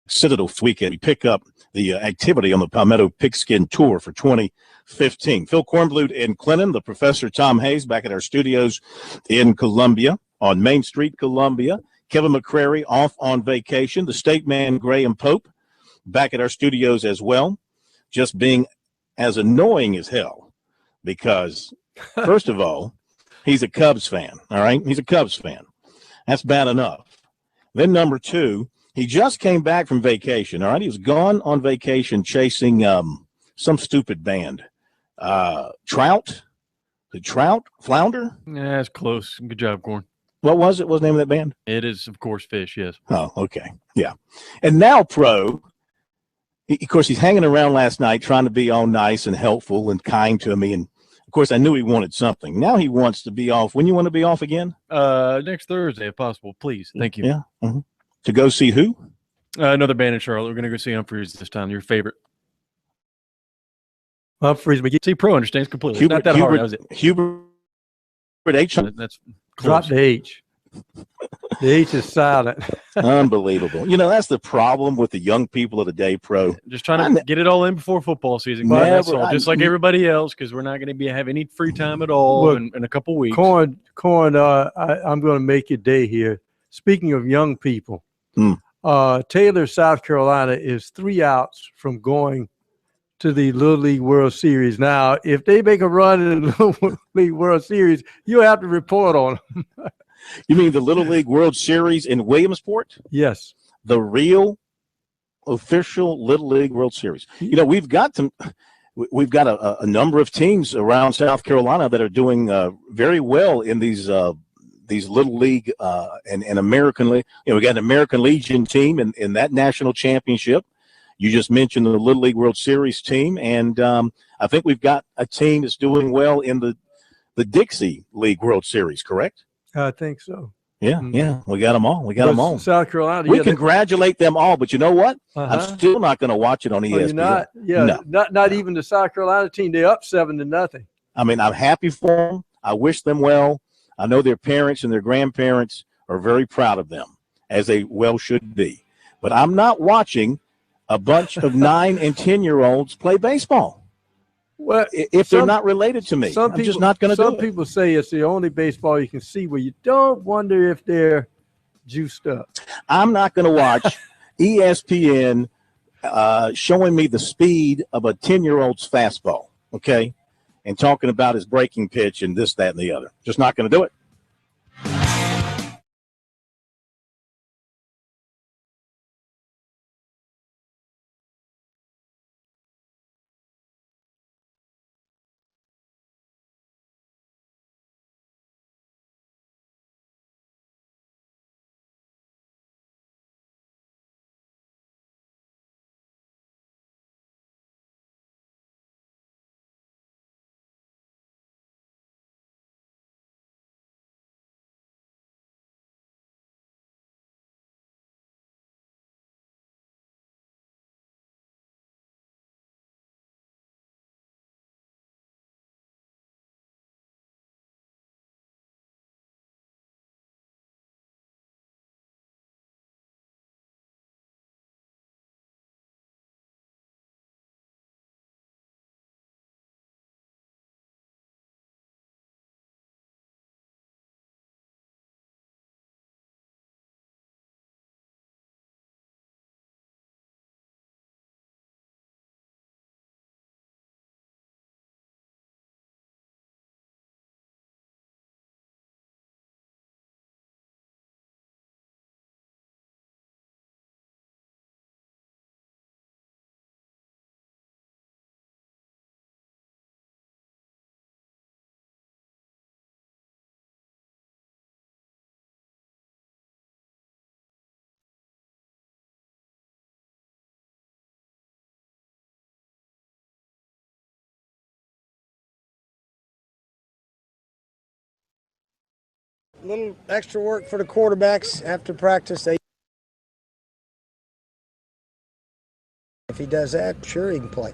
Speaker 3: Citadel weekend. We pick up the activity on the Palmetto Pigskin Tour for 2015. Phil Kornbluth in Clinton, the Professor Tom Hayes back at our studios in Columbia, on Main Street, Columbia. Kevin McCrary off on vacation. The state man, Graham Pope, back at our studios as well, just being as annoying as hell because, first of all, he's a Cubs fan, all right? He's a Cubs fan. That's bad enough. Then number two, he just came back from vacation, all right? He was gone on vacation chasing some stupid band. Trout? The Trout? Flounder?
Speaker 11: Yeah, that's close. Good job, Corn.
Speaker 3: What was it? What was the name of that band?
Speaker 11: It is, of course, Fish, yes.
Speaker 3: Oh, okay. Yeah. And now, Pro, of course, he's hanging around last night trying to be all nice and helpful and kind to me. And, of course, I knew he wanted something. Now he wants to be off. When you want to be off again?
Speaker 11: Next Thursday, if possible, please. Thank you.
Speaker 3: Yeah. Mm-hmm. To go see who?
Speaker 11: Another band in Charlotte. We're going to go see Humphreys this time. Your favorite.
Speaker 4: Humphreys McGee.
Speaker 11: See, Pro understands completely. It's not that hard. That was it.
Speaker 3: Hubert H.
Speaker 11: That's
Speaker 4: Drop the H. The H is silent.
Speaker 3: Unbelievable. You know, that's the problem with the young people of the day, Pro.
Speaker 11: Just trying to get it all in before football season. That's all. Just like everybody else, because we're not going to have any free time at all in a couple weeks.
Speaker 4: Corn, I'm going to make your day here. Speaking of young people, Taylor, South Carolina is 3 outs from going to the Little League World Series. Now, if they make a run in the Little League World Series, you have to report on them.
Speaker 3: You mean the Little League World Series in Williamsport?
Speaker 4: Yes.
Speaker 3: The real official Little League World Series. You know, we've got a number of teams around South Carolina that are doing very well in these Little League and American League. You know, we got an American Legion team in that national championship. You just mentioned the Little League World Series team, and I think we've got a team that's doing well in the Dixie League World Series, correct?
Speaker 4: I think so.
Speaker 3: Yeah, yeah, we got them all. We got them all.
Speaker 4: South Carolina.
Speaker 3: We congratulate them all, but you know what? I'm still not going to watch it on ESPN.
Speaker 4: You're not? Yeah, no. not even the South Carolina team. They're up 7-0.
Speaker 3: I mean, I'm happy for them. I wish them well. I know their parents and their grandparents are very proud of them, as they well should be. But I'm not watching a bunch of 9 and 10-year-olds play baseball.
Speaker 4: Well,
Speaker 3: if they're not related to me, I'm just not going to do it.
Speaker 4: Some people say it's the only baseball you can see where you don't wonder if they're juiced up.
Speaker 3: I'm not going to watch ESPN showing me the speed of a 10-year-old's fastball, okay, and talking about his breaking pitch and this, that, and the other. Just not going to do it.
Speaker 2: A little extra work for the quarterbacks after practice. If he does that, sure he can play.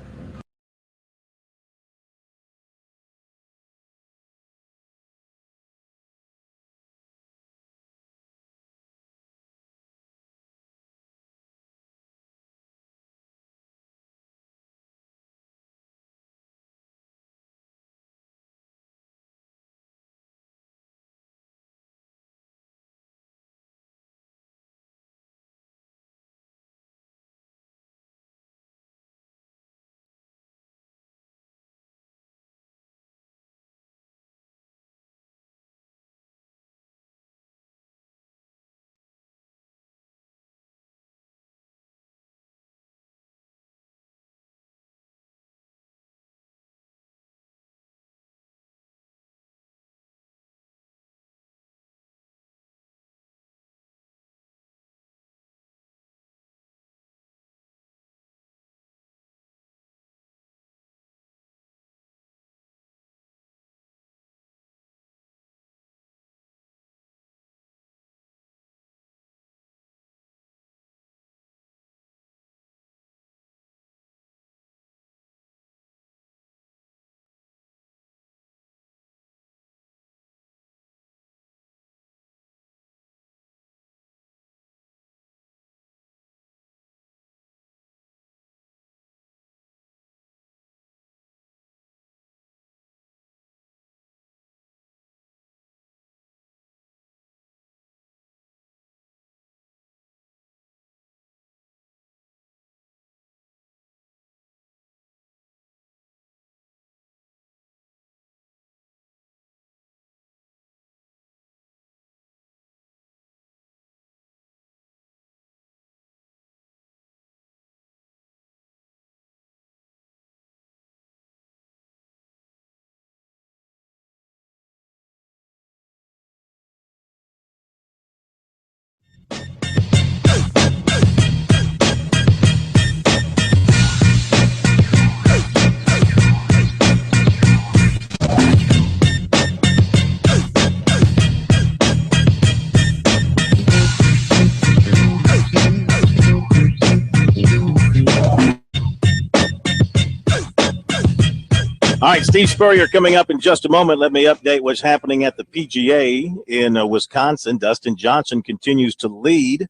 Speaker 3: All right, Steve Spurrier coming up in just a moment. Let me update what's happening at the PGA in Wisconsin. Dustin Johnson continues to lead,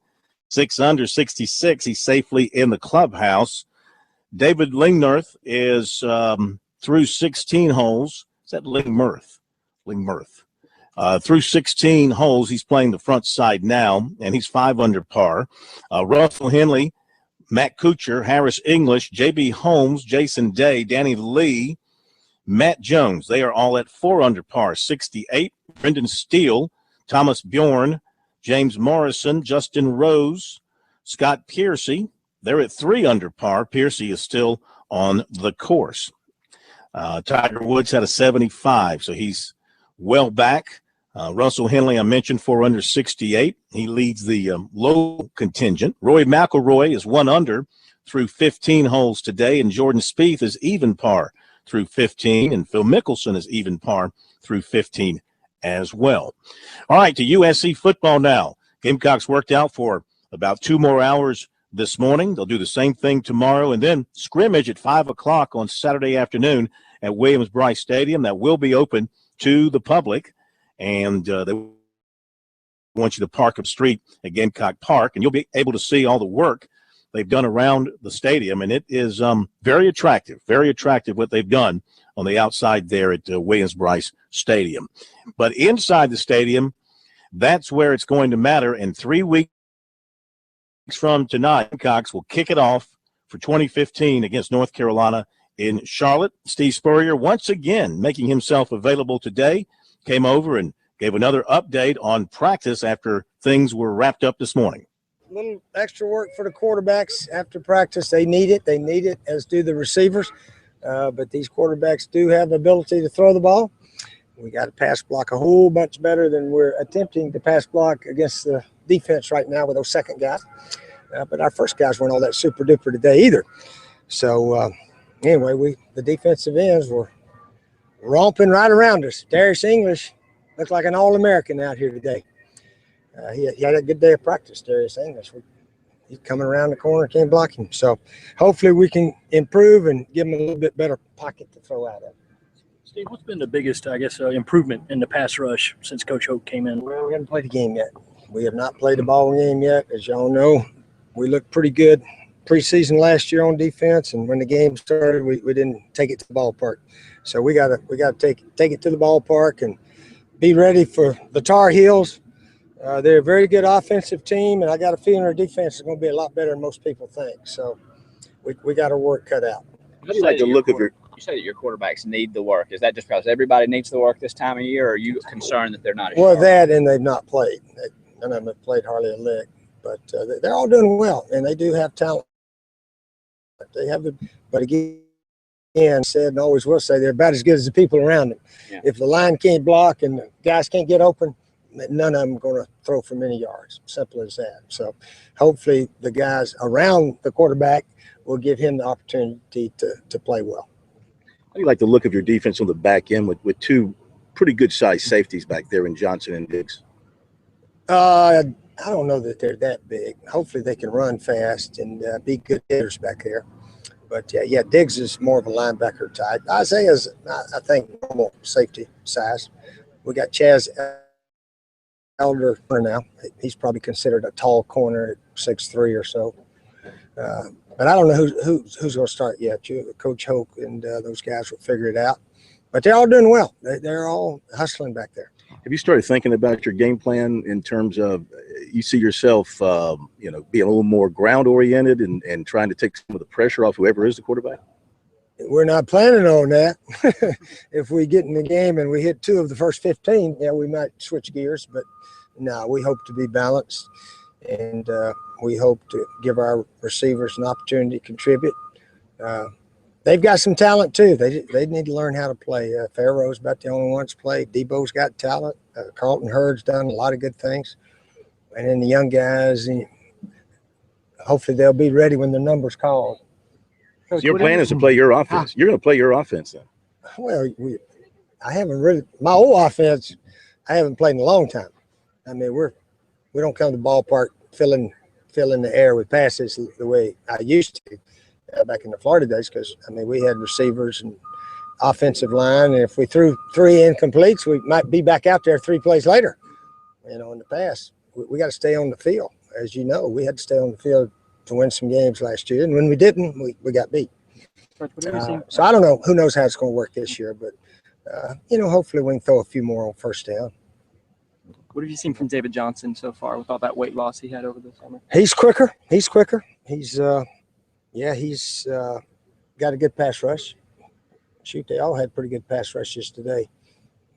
Speaker 3: 6 under 66. He's safely in the clubhouse. David Lingmerth is through 16 holes. Is that Lingmerth? Lingmerth. Through 16 holes, he's playing the front side now, and he's 5 under par. Russell Henley, Matt Kuchar, Harris English, J.B. Holmes, Jason Day, Danny Lee, Matt Jones, they are all at 4 under par, 68. Brendan Steele, Thomas Bjorn, James Morrison, Justin Rose, Scott Piercy, they're at 3 under par. Piercy is still on the course. Tiger Woods had a 75, so he's well back. Russell Henley, I mentioned, 4 under 68. He leads the low contingent. Rory McIlroy is 1 under through 15 holes today, and Jordan Spieth is even par through 15, and Phil Mickelson is even par through 15 as well. All right, to USC football now. Gamecocks worked out for about 2 more hours this morning. They'll do the same thing tomorrow, and then scrimmage at 5 o'clock on Saturday afternoon at Williams-Brice Stadium. That will be open to the public, and they want you to park up street at Gamecock Park, and you'll be able to see all the work they've done around the stadium, and it is very attractive what they've done on the outside there at Williams-Brice Stadium. But inside the stadium, that's where it's going to matter. And 3 weeks from tonight, Gamecocks will kick it off for 2015 against North Carolina in Charlotte. Steve Spurrier, once again, making himself available today, came over and gave another update on practice after things were wrapped up this morning.
Speaker 2: A little extra work for the quarterbacks after practice. They need it, as do the receivers. But these quarterbacks do have the ability to throw the ball. We got to pass block a whole bunch better than we're attempting to pass block against the defense right now with those second guys. But our first guys weren't all that super duper today either. So anyway, the defensive ends were romping right around us. Darius English looks like an All-American out here today. He had a good day of practice, Darius English. He's coming around the corner, can't block him. So hopefully we can improve and give him a little bit better pocket to throw out of.
Speaker 12: Steve, what's been the biggest, improvement in the pass rush since Coach Hoke came in?
Speaker 2: Well, we haven't played the game yet. We have not played the ball game yet. As y'all know, we looked pretty good preseason last year on defense, and when the game started, we didn't take it to the ballpark. So we gotta take it to the ballpark and be ready for the Tar Heels. They're a very good offensive team, and I got a feeling our defense is going to be a lot better than most people think. So we got our work cut out.
Speaker 13: How do you like the look of your? You say that your quarterbacks need the work. Is that just because everybody needs the work this time of year, or are you concerned that they're not?
Speaker 2: Well, that and they've not played. None of them have played hardly a lick, but they're all doing well, and they do have talent. They have but again, said and always will say, they're about as good as the people around them. Yeah. If the line can't block and the guys can't get open, none of them are going to throw for many yards. Simple as that. So hopefully the guys around the quarterback will give him the opportunity to play well.
Speaker 3: How do you like the look of your defense on the back end with two pretty good-sized safeties back there in Johnson and Diggs? I don't know that they're that big. Hopefully they can run fast and be good hitters back there. But, yeah, Diggs is more of a linebacker type. Isaiah's, I think, normal safety size. We got Chaz Elder now. He's probably considered a tall corner at 6'3" or so. But I don't know who's going to start yet. Coach Hoke and those guys will figure it out. But they're all doing well. They're all hustling back there. Have you started thinking about your game plan in terms of you see yourself, being a little more ground-oriented and trying to take some of the pressure off whoever is the quarterback?
Speaker 2: We're not planning on that. If we get in the game and we hit 2 of the first 15, yeah, we might switch gears. But no, we hope to be balanced, and we hope to give our receivers an opportunity to contribute. They've got some talent too. They need to learn how to play. Farrow's about the only one that's played. Debo's got talent. Carlton Hurd's done a lot of good things. And then the young guys, hopefully they'll be ready when the number's called.
Speaker 3: So your plan is to play your offense. You're going to play your offense then.
Speaker 2: Well, I haven't really – my old offense I haven't played in a long time. I mean, we don't come to the ballpark filling the air with passes the way I used to. Back in the Florida days, because we had receivers and offensive line, and if we threw 3 incompletes, we might be back out there 3 plays later. In the past, we got to stay on the field. As you know, we had to stay on the field to win some games last year, and when we didn't, we got beat. So I don't know. Who knows how it's going to work this year, but hopefully we can throw a few more on first down.
Speaker 14: What have you seen from David Johnson so far with all that weight loss he had over the summer?
Speaker 2: He's quicker. He's got a good pass rush. Shoot, they all had pretty good pass rushes today.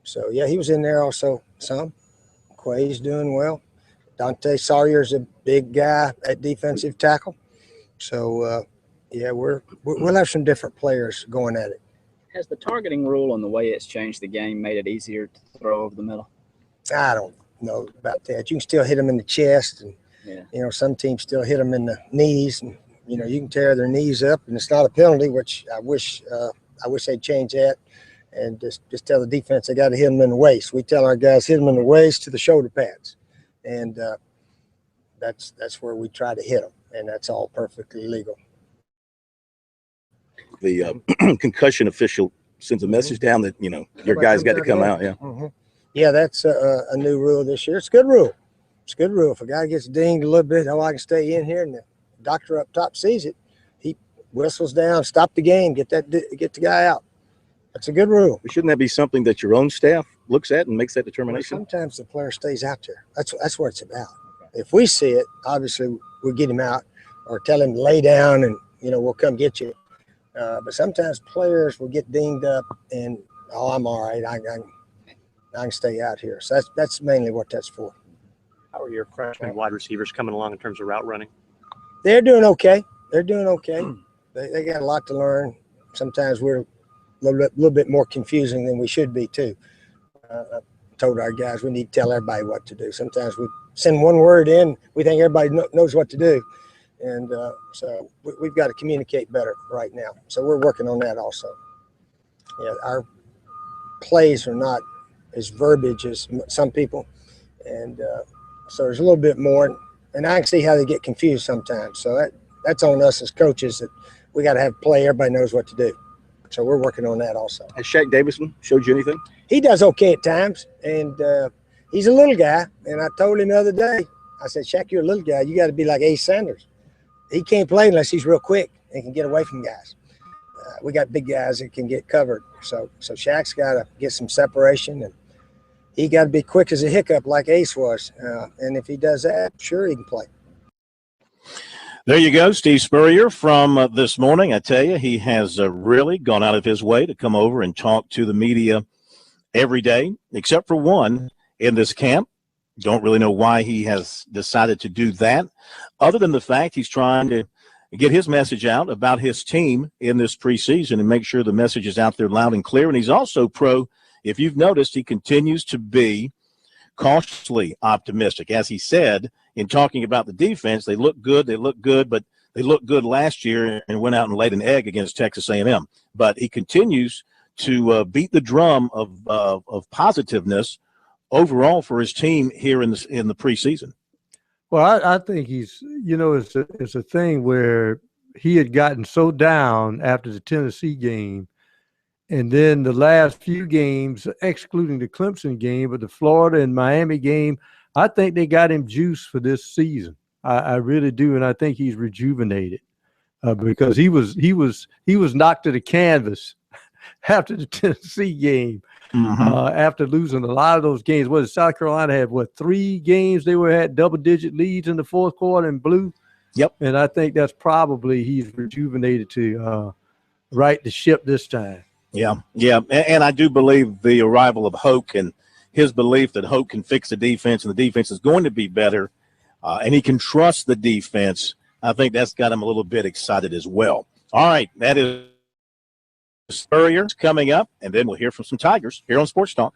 Speaker 2: So, yeah, he was in there also some. Quay's doing well. Dante Sawyer's a big guy at defensive tackle. So, we'll have some different players going at it.
Speaker 13: Has the targeting rule and the way it's changed the game made it easier to throw over the middle?
Speaker 2: I don't know about that. You can still hit them in the chest, and, some teams still hit them in the knees, and you can tear their knees up, and it's not a penalty, which I wish they'd change that, and just tell the defense they got to hit them in the waist. We tell our guys hit them in the waist to the shoulder pads, and that's where we try to hit them, and that's all perfectly legal.
Speaker 3: The concussion official sends a message down that your guys got to come out. Yeah.
Speaker 2: Mm-hmm. Yeah, that's a new rule this year. It's a good rule. If a guy gets dinged a little bit, I can stay in here, and the doctor up top sees it, he whistles down, stop the game, get the guy out. That's a good rule.
Speaker 3: Shouldn't that be something that your own staff looks at and makes that determination?
Speaker 2: Well, sometimes the player stays out there. That's what it's about. If we see it, obviously we'll get him out or tell him to lay down, and we'll come get you. But sometimes players will get dinged up and I'm all right. I can stay out here. So that's mainly what that's for.
Speaker 15: How are your freshman wide receivers coming along in terms of route running?
Speaker 2: They're doing okay. They got a lot to learn. Sometimes we're a little bit more confusing than we should be too. I told our guys we need to tell everybody what to do. Sometimes we send one word in, we think everybody knows what to do. And so we've got to communicate better right now. So we're working on that also. Yeah, our plays are not as verbiage as some people. And so there's a little bit more. And I can see how they get confused sometimes. So that's on us as coaches, that we got to have play. Everybody knows what to do. So we're working on that also.
Speaker 3: Has Shaq Davison showed you anything?
Speaker 2: He does okay at times. And he's a little guy. And I told him the other day, I said, Shaq, you're a little guy. You got to be like Ace Sanders. He can't play unless he's real quick and can get away from guys. We got big guys that can get covered. So Shaq's got to get some separation, and he got to be quick as a hiccup like Ace was. And if he does that, sure, he can play.
Speaker 3: There you go, Steve Spurrier from this morning. I tell you, he has really gone out of his way to come over and talk to the media every day, except for one in this camp. Don't really know why he has decided to do that, other than the fact he's trying to get his message out about his team in this preseason and make sure the message is out there loud and clear. And he's also if you've noticed, he continues to be cautiously optimistic. As he said, in talking about the defense, they look good, but they looked good last year and went out and laid an egg against Texas A&M. But he continues to beat the drum of positiveness overall for his team here in the preseason.
Speaker 4: Well, I think he's, it's a thing where he had gotten so down after the Tennessee game, and then the last few games, excluding the Clemson game, but the Florida and Miami game, I think they got him juiced for this season. I really do, and I think he's rejuvenated because he was knocked to the canvas after the Tennessee game. After losing a lot of those games. South Carolina had 3 games they had double-digit leads in the fourth quarter and blew.
Speaker 3: Yep.
Speaker 4: And I think that's probably he's rejuvenated to right the ship this time.
Speaker 3: Yeah. And I do believe the arrival of Hoke and his belief that Hoke can fix the defense and the defense is going to be better and he can trust the defense. I think that's got him a little bit excited as well. All right, that is Spurrier coming up, and then we'll hear from some Tigers here on Sports Talk.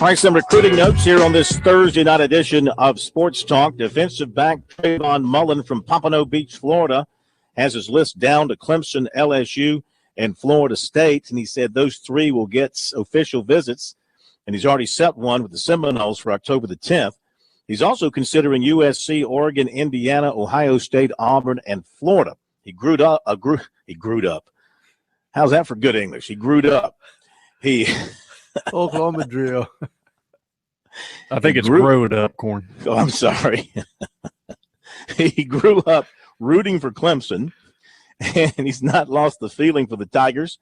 Speaker 3: All right, some recruiting notes here on this Thursday night edition of Sports Talk. Defensive back Trayvon Mullen from Pompano Beach, Florida, has his list down to Clemson, LSU, and Florida State. And he said those 3 will get official visits. And he's already set one with the Seminoles for October the 10th. He's also considering USC, Oregon, Indiana, Ohio State, Auburn, and Florida. He grew up. How's that for good English? He grew up. He
Speaker 4: Oklahoma drill.
Speaker 11: I think it's growed up, Corn.
Speaker 3: Oh, I'm sorry. He grew up rooting for Clemson, and he's not lost the feeling for the Tigers.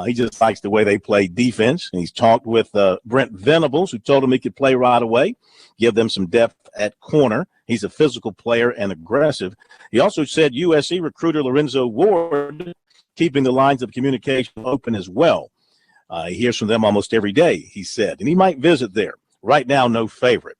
Speaker 3: He just likes the way they play defense. And he's talked with Brent Venables, who told him he could play right away, give them some depth at corner. He's a physical player and aggressive. He also said USC recruiter Lorenzo Ward keeping the lines of communication open as well. He hears from them almost every day, he said, and he might visit there. Right now, no favorite.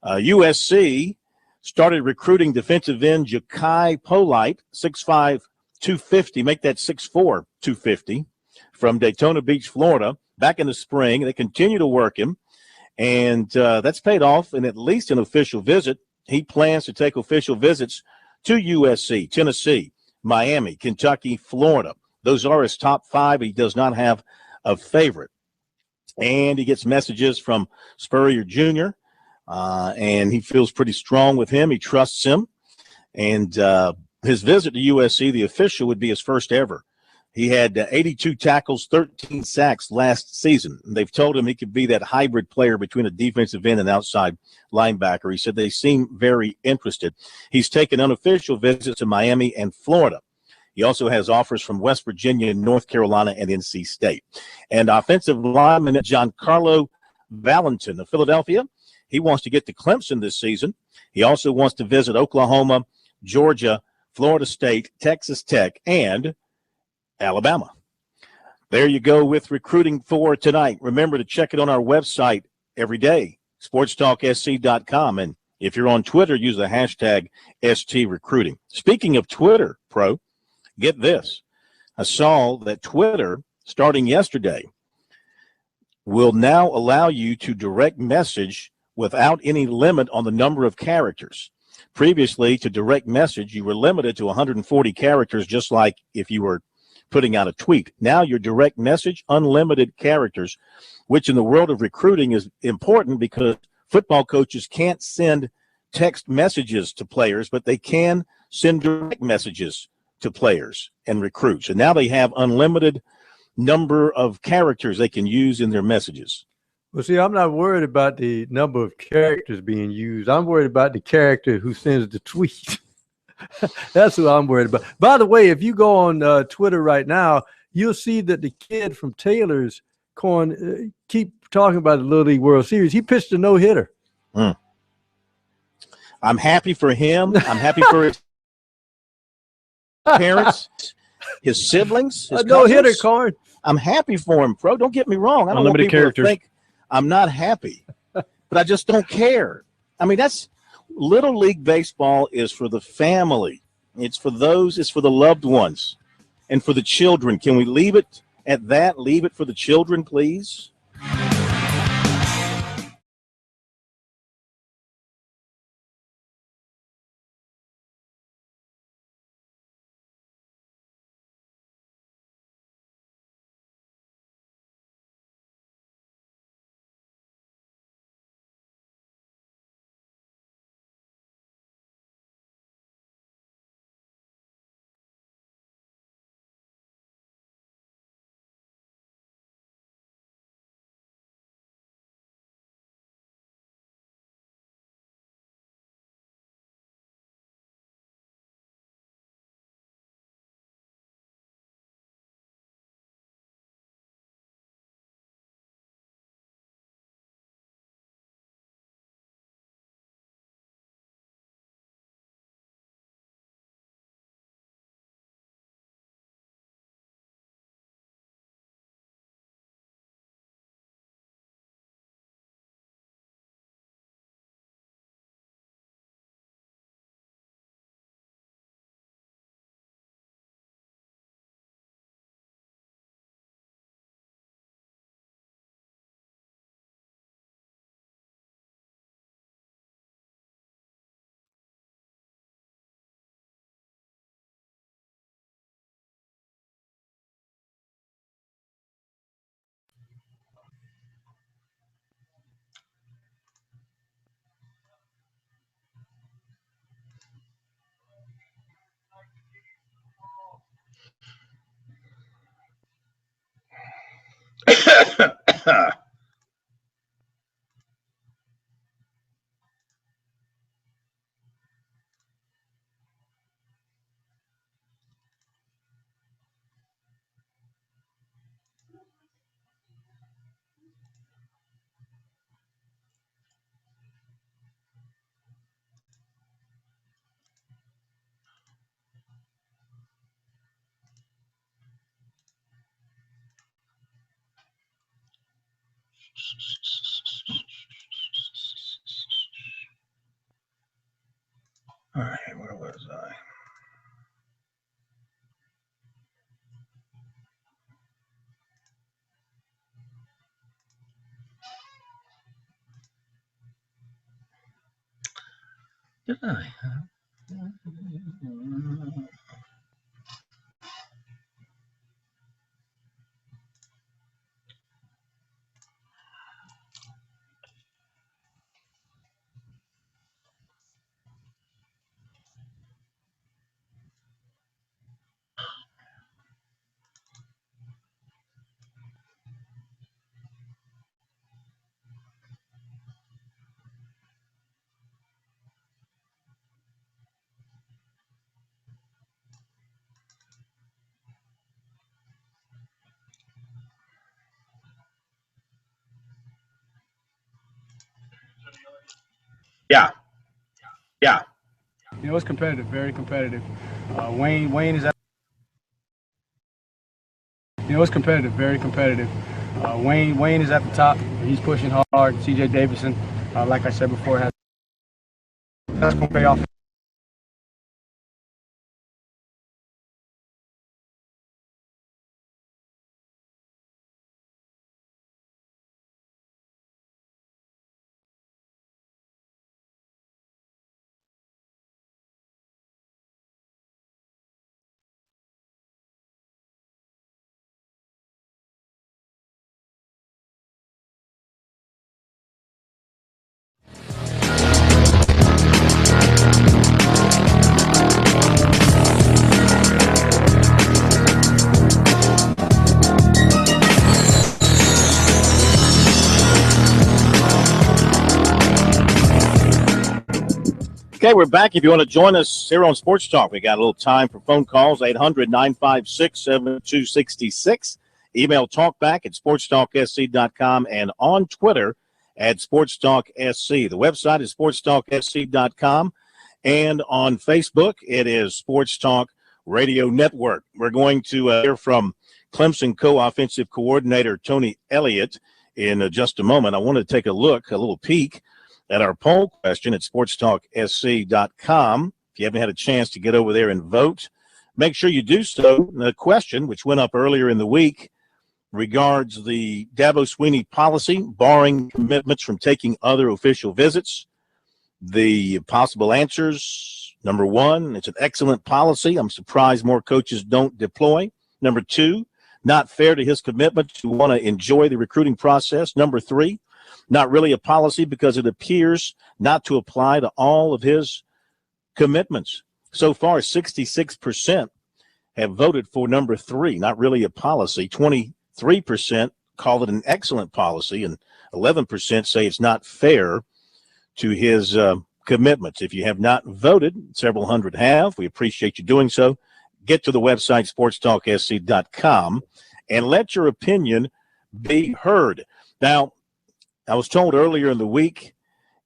Speaker 3: USC started recruiting defensive end Ja'Kai Polite, 6'5", 250, make that 6'4", 250, from Daytona Beach, Florida, back in the spring. They continue to work him, and that's paid off in at least an official visit. He plans to take official visits to USC, Tennessee, Miami, Kentucky, Florida. Those are his top 5. He does not have a favorite. And he gets messages from Spurrier Jr., and he feels pretty strong with him. He trusts him. And his visit to USC, the official, would be his first ever. He had 82 tackles, 13 sacks last season. They've told him he could be that hybrid player between a defensive end and outside linebacker. He said they seem very interested. He's taken unofficial visits to Miami and Florida. He also has offers from West Virginia, North Carolina, and NC State. And offensive lineman Giancarlo Valentin of Philadelphia, he wants to get to Clemson this season. He also wants to visit Oklahoma, Georgia, Florida State, Texas Tech, and Alabama. There you go with recruiting for tonight. Remember to check it on our website every day, sportstalksc.com. And if you're on Twitter, use the hashtag STRecruiting. Speaking of Twitter, Pro, get this. I saw that Twitter, starting yesterday, will now allow you to direct message without any limit on the number of characters. Previously, to direct message, you were limited to 140 characters, just like if you were putting out a tweet. Now your direct message, unlimited characters, which in the world of recruiting is important because football coaches can't send text messages to players, but they can send direct messages to players and recruits. And now they have unlimited number of characters they can use in their messages.
Speaker 4: Well, see, I'm not worried about the number of characters being used. I'm worried about the character who sends the tweet. That's what I'm worried about. By the way, if you go on Twitter right now, you'll see that the kid from Taylor's Corn keep talking about the Little League World Series. He pitched a no-hitter.
Speaker 3: I'm happy for him. I'm happy for his parents, his siblings, his
Speaker 4: no-hitter, Corn.
Speaker 3: I'm happy for him, Pro. Don't get me wrong. I don't want
Speaker 11: Unlimited
Speaker 3: people
Speaker 11: characters.
Speaker 3: to think I'm not happy, but I just don't care. I mean, that's Little League Baseball is for the family. It's for the loved ones and for the children. Can we leave it at that? Leave it for the children, please?
Speaker 5: All right, where was I? Did I? Yeah. Yeah.
Speaker 9: You know, it's competitive, very competitive. Wayne is at. You know, it's competitive, very competitive. Wayne is at the top. He's pushing hard. C.J. Davidson, like I said before, that's going to pay off.
Speaker 3: Okay, we're back. If you want to join us here on Sports Talk, we got a little time for phone calls, 800-956-7266. Email talkback at sportstalksc.com and on Twitter at sportstalksc. The website is sportstalksc.com, and on Facebook, it is Sports Talk Radio Network. We're going to hear from Clemson co-offensive coordinator Tony Elliott in just a moment. I want to take a little peek at our poll question at sportstalksc.com. If you haven't had a chance to get over there and vote, make sure you do so. The question, which went up earlier in the week, regards the Dabo Swinney policy, barring commitments from taking other official visits. The possible answers: number one, it's an excellent policy. I'm surprised more coaches don't deploy. Number two, not fair to his commitment to want to enjoy the recruiting process. Number three, not really a policy because it appears not to apply to all of his commitments. So far, 66% have voted for number three, not really a policy. 23% call it an excellent policy, and 11% say it's not fair to his commitments. If you have not voted, several hundred have. We appreciate you doing so. Get to the website, sportstalksc.com, and let your opinion be heard. Now, I was told earlier in the week,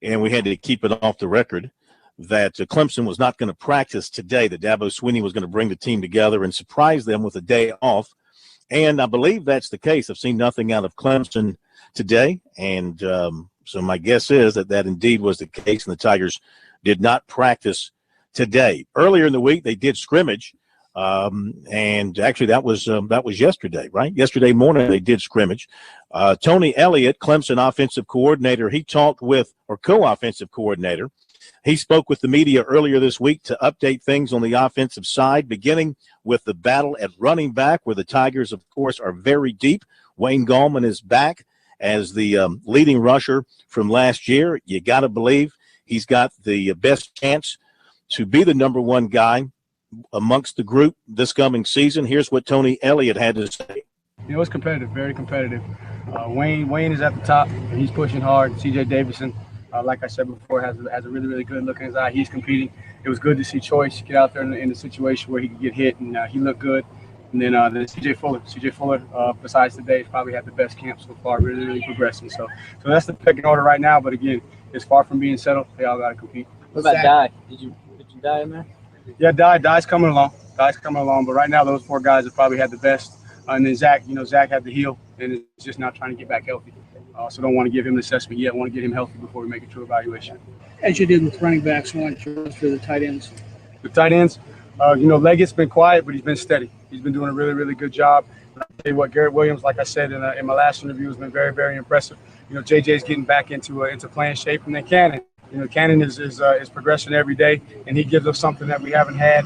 Speaker 3: and we had to keep it off the record, that Clemson was not going to practice today, that Dabo Swinney was going to bring the team together and surprise them with a day off. And I believe that's the case. I've seen nothing out of Clemson today, and so my guess is that indeed was the case, and the Tigers did not practice today. Earlier in the week, they did scrimmage, and actually that was yesterday, right? Yesterday morning they did scrimmage. Tony Elliott, Clemson offensive coordinator, he talked with, or co-offensive coordinator, he spoke with the media earlier this week to update things on the offensive side, beginning with the battle at running back, where the Tigers, of course, are very deep. Wayne Gallman is back as the leading rusher from last year. You got to believe he's got the best chance to be the number one guy amongst the group this coming season. Here's what Tony Elliott had to say.
Speaker 16: You know, it's competitive, very competitive. Wayne is at the top, and he's pushing hard. C.J. Davison, like I said before, has a really, really good look in his eye. He's competing. It was good to see Choice get out there in a situation where he could get hit, and he looked good. And then C.J. Fuller, besides today, has probably had the best camp so far, really, really progressing. So that's the pecking order right now. But again, it's far from being settled. They all got to compete.
Speaker 13: What about Dye? Did you die in there?
Speaker 16: Yeah, Dye's coming along. But right now, those four guys have probably had the best. And then Zach had the heel and is just not trying to get back healthy. So don't want to give him an assessment yet. Want to get him healthy before we make a true evaluation.
Speaker 17: As you did with running backs, why don't you run through the tight ends?
Speaker 16: The tight ends, Leggett's been quiet, but he's been steady. He's been doing a really, really good job. And I'll tell you what, Garrett Williams, like I said in my last interview, has been very, very impressive. JJ's getting back into playing shape, and then Cannon. Cannon is progressing every day, and he gives us something that we haven't had.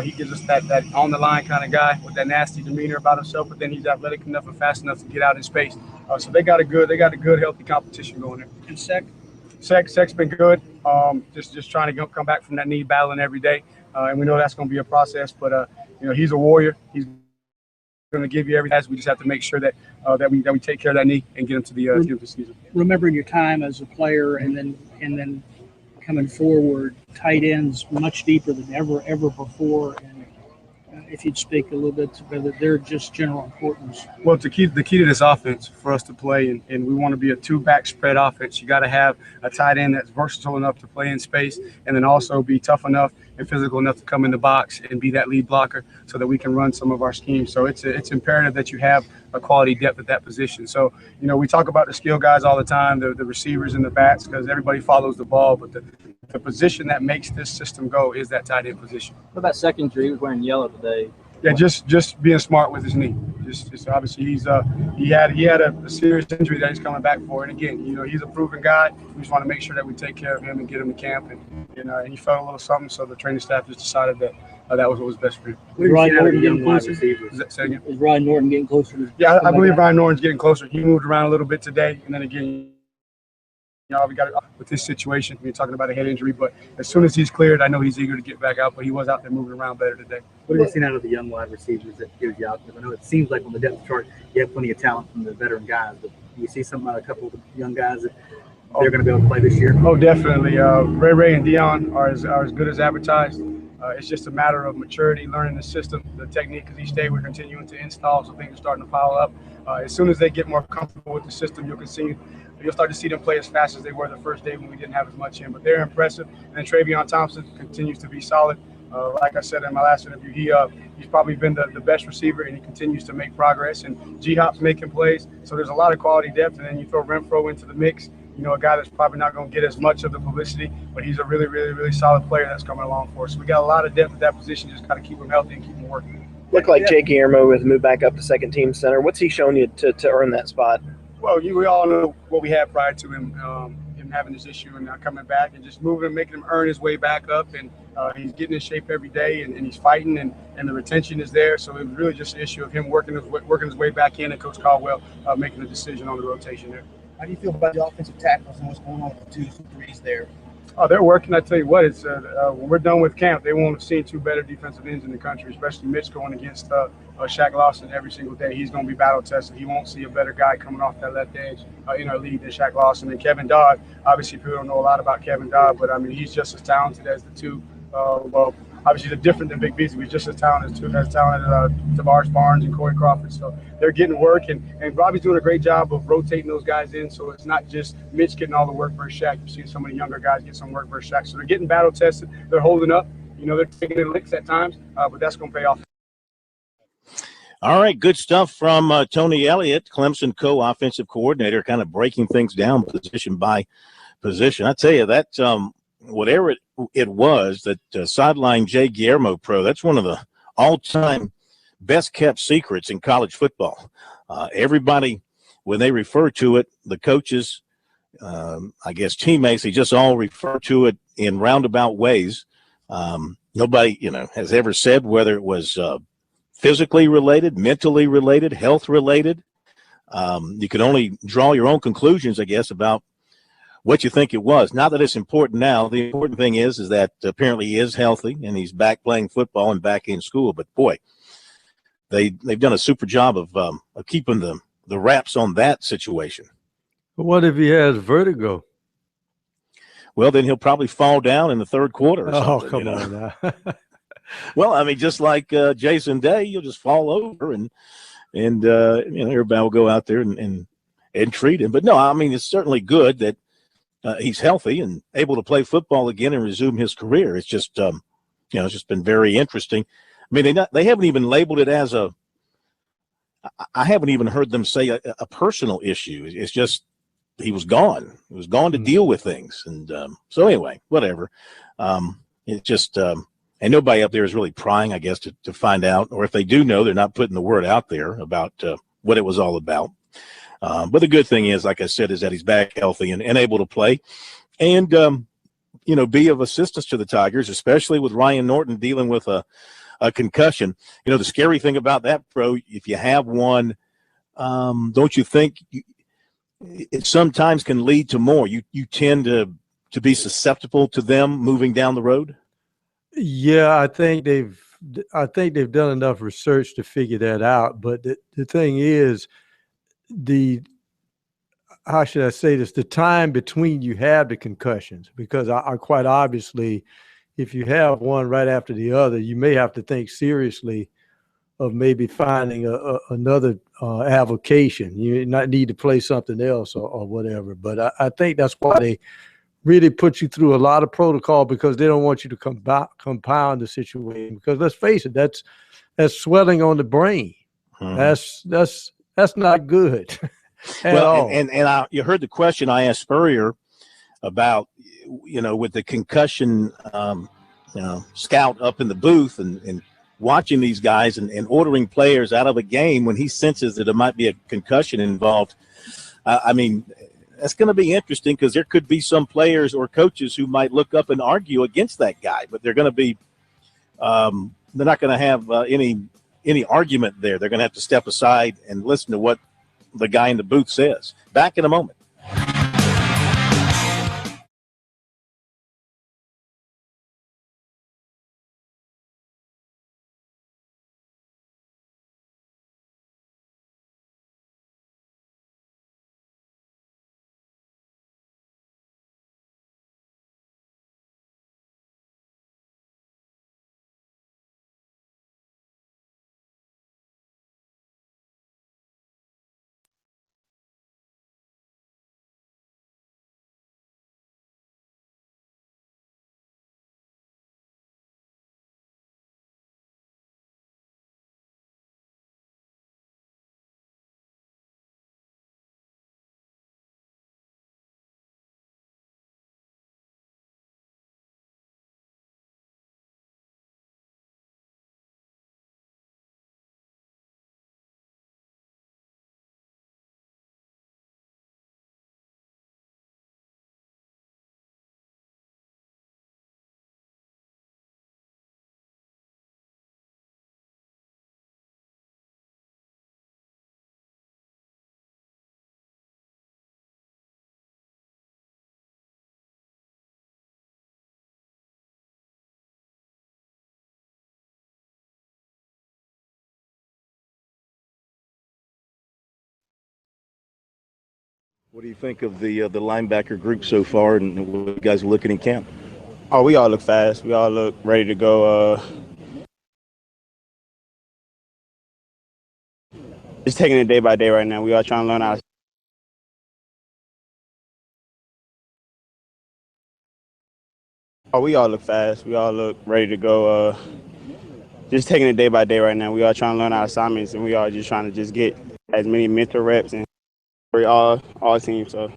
Speaker 16: He gives us that on the line kind of guy with that nasty demeanor about himself, but then he's athletic enough and fast enough to get out in space. So they got a good, healthy competition going there.
Speaker 17: And
Speaker 16: Sek's been good. Just trying to come back from that knee, battling every day, and we know that's going to be a process. But he's a warrior. He's going to give you everything. We just have to make sure that we take care of that knee and get him to the season.
Speaker 17: Remembering your time as a player, and then coming forward, tight ends much deeper than ever before. And if you'd speak a little bit to whether they're just general importance.
Speaker 16: Well, the key to this offense for us to play, and we want to be a two-back spread offense, you got to have a tight end that's versatile enough to play in space, and then also be tough enough and physical enough to come in the box and be that lead blocker so that we can run some of our schemes. So it's imperative that you have a quality depth at that position. So, we talk about the skill guys all the time, the receivers and the backs, because everybody follows the ball, but the position that makes this system go is that tight end position.
Speaker 13: What about secondary? He was wearing yellow today.
Speaker 16: Yeah, just being smart with his knee. Just obviously he had a serious injury that he's coming back for. And again, he's a proven guy. We just want to make sure that we take care of him and get him to camp. And he felt a little something, so the training staff just decided that that was what was best for him.
Speaker 17: Is Ryan Norton getting closer? Is Ryan Norton getting closer?
Speaker 16: Yeah, I believe Ryan Norton's getting closer. He moved around a little bit today, and then again, we got it with this situation. We're talking about a head injury, but as soon as he's cleared, I know he's eager to get back out. But he was out there moving around better today.
Speaker 15: What have you seen out of the young wide receivers that gives you out? Because I know it seems like on the depth chart you have plenty of talent from the veteran guys, but do you see something out of a couple of the young guys that they're going to be able to play this year?
Speaker 16: Oh, definitely. Ray and Dion are as good as advertised. It's just a matter of maturity, learning the system, the technique, because each day we're continuing to install, so things are starting to pile up. As soon as they get more comfortable with the system, you'll start to see them play as fast as they were the first day when we didn't have as much in. But they're impressive. And then Travion Thompson continues to be solid. Like I said in my last interview, he's probably been the best receiver, and he continues to make progress. And G-Hop's making plays. So there's a lot of quality depth. And then you throw Renfro into the mix, a guy that's probably not going to get as much of the publicity, but he's a really, really, really solid player that's coming along for us. So we got a lot of depth at that position. Just got to keep him healthy and keep him working.
Speaker 18: Looked like Jay Guillermo has moved back up to second team center. What's he shown you to earn that spot?
Speaker 16: Well, we all know what we had prior to him having this issue and now coming back and just moving and making him earn his way back up. And he's getting in shape every day, and he's fighting, and the retention is there. So it was really just an issue of him working his way back in, and Coach Caldwell making a decision on the rotation there.
Speaker 17: How do you feel about the offensive tackles and what's going on with the 2s and 3s there?
Speaker 16: Oh, they're working. I tell you what, it's when we're done with camp, they won't have seen two better defensive ends in the country, especially Mitch going against Shaq Lawson every single day. He's going to be battle tested. He won't see a better guy coming off that left edge in our league than Shaq Lawson. And Kevin Dodd, obviously people don't know a lot about Kevin Dodd, but I mean, he's just as talented as the two. Obviously they're different than Big Beasley. He's just as talented as Tavares Barnes and Corey Crawford. So they're getting work, and Robbie's doing a great job of rotating those guys in. So it's not just Mitch getting all the work versus Shaq. You're seeing some of the younger guys get some work versus Shaq. So they're getting battle tested. They're holding up. They're taking their licks at times, but that's going to pay off.
Speaker 3: All right, good stuff from Tony Elliott, Clemson co-offensive coordinator, kind of breaking things down position by position. I tell you, that whatever it was that sidelined Jay Guillermo pro, that's one of the all-time best-kept secrets in college football. Everybody, when they refer to it, the coaches, I guess teammates, they just all refer to it in roundabout ways. Nobody, has ever said whether it was physically related, mentally related, health related. You can only draw your own conclusions, I guess, about what you think it was. Not that it's important now. The important thing is that apparently he is healthy and he's back playing football and back in school. But boy, they've done a super job of keeping the wraps on that situation.
Speaker 4: But what if he has vertigo?
Speaker 3: Well, then he'll probably fall down in the third quarter or something.
Speaker 4: Come on now.
Speaker 3: Well, I mean, just like Jason Day, you'll just fall over and everybody will go out there and treat him. But no, I mean, it's certainly good that he's healthy and able to play football again and resume his career. It's just it's just been very interesting. I mean, they haven't even labeled it as I haven't even heard them say a personal issue. It's just he was gone. He was gone to deal with things. And so anyway, whatever. It's just and nobody up there is really prying, I guess, to find out. Or if they do know, they're not putting the word out there about what it was all about. But the good thing is, like I said, is that he's back healthy and able to play and, be of assistance to the Tigers, especially with Ryan Norton dealing with a concussion. The scary thing about that, Pro, if you have one, don't you think it sometimes can lead to more? You tend to be susceptible to them moving down the road?
Speaker 4: Yeah, I think they've done enough research to figure that out. But the thing is, how should I say this? The time between you have the concussions, because I quite obviously, if you have one right after the other, you may have to think seriously of maybe finding another avocation. You not need to play something else or whatever. But I think that's why they really put you through a lot of protocol, because they don't want you to compound the situation. Because let's face it, that's swelling on the brain. Mm-hmm. That's not good at all.
Speaker 3: And you heard the question I asked Spurrier about, with the concussion scout up in the booth and watching these guys and ordering players out of a game when he senses that there might be a concussion involved. I mean, that's going to be interesting, because there could be some players or coaches who might look up and argue against that guy, but they're going to be they're not going to have any argument there. They're going to have to step aside and listen to what the guy in the booth says. Back in a moment. What do you think of the linebacker group so far, and what you guys are looking in camp?
Speaker 19: Oh, we all look fast. We all look ready to go. Just taking it day by day right now. We all trying to learn how. Oh, we all look fast. We all look ready to go. Just taking it day by day right now. We all trying to learn our assignments, and we all just trying to just get as many mental reps and for all teams. So.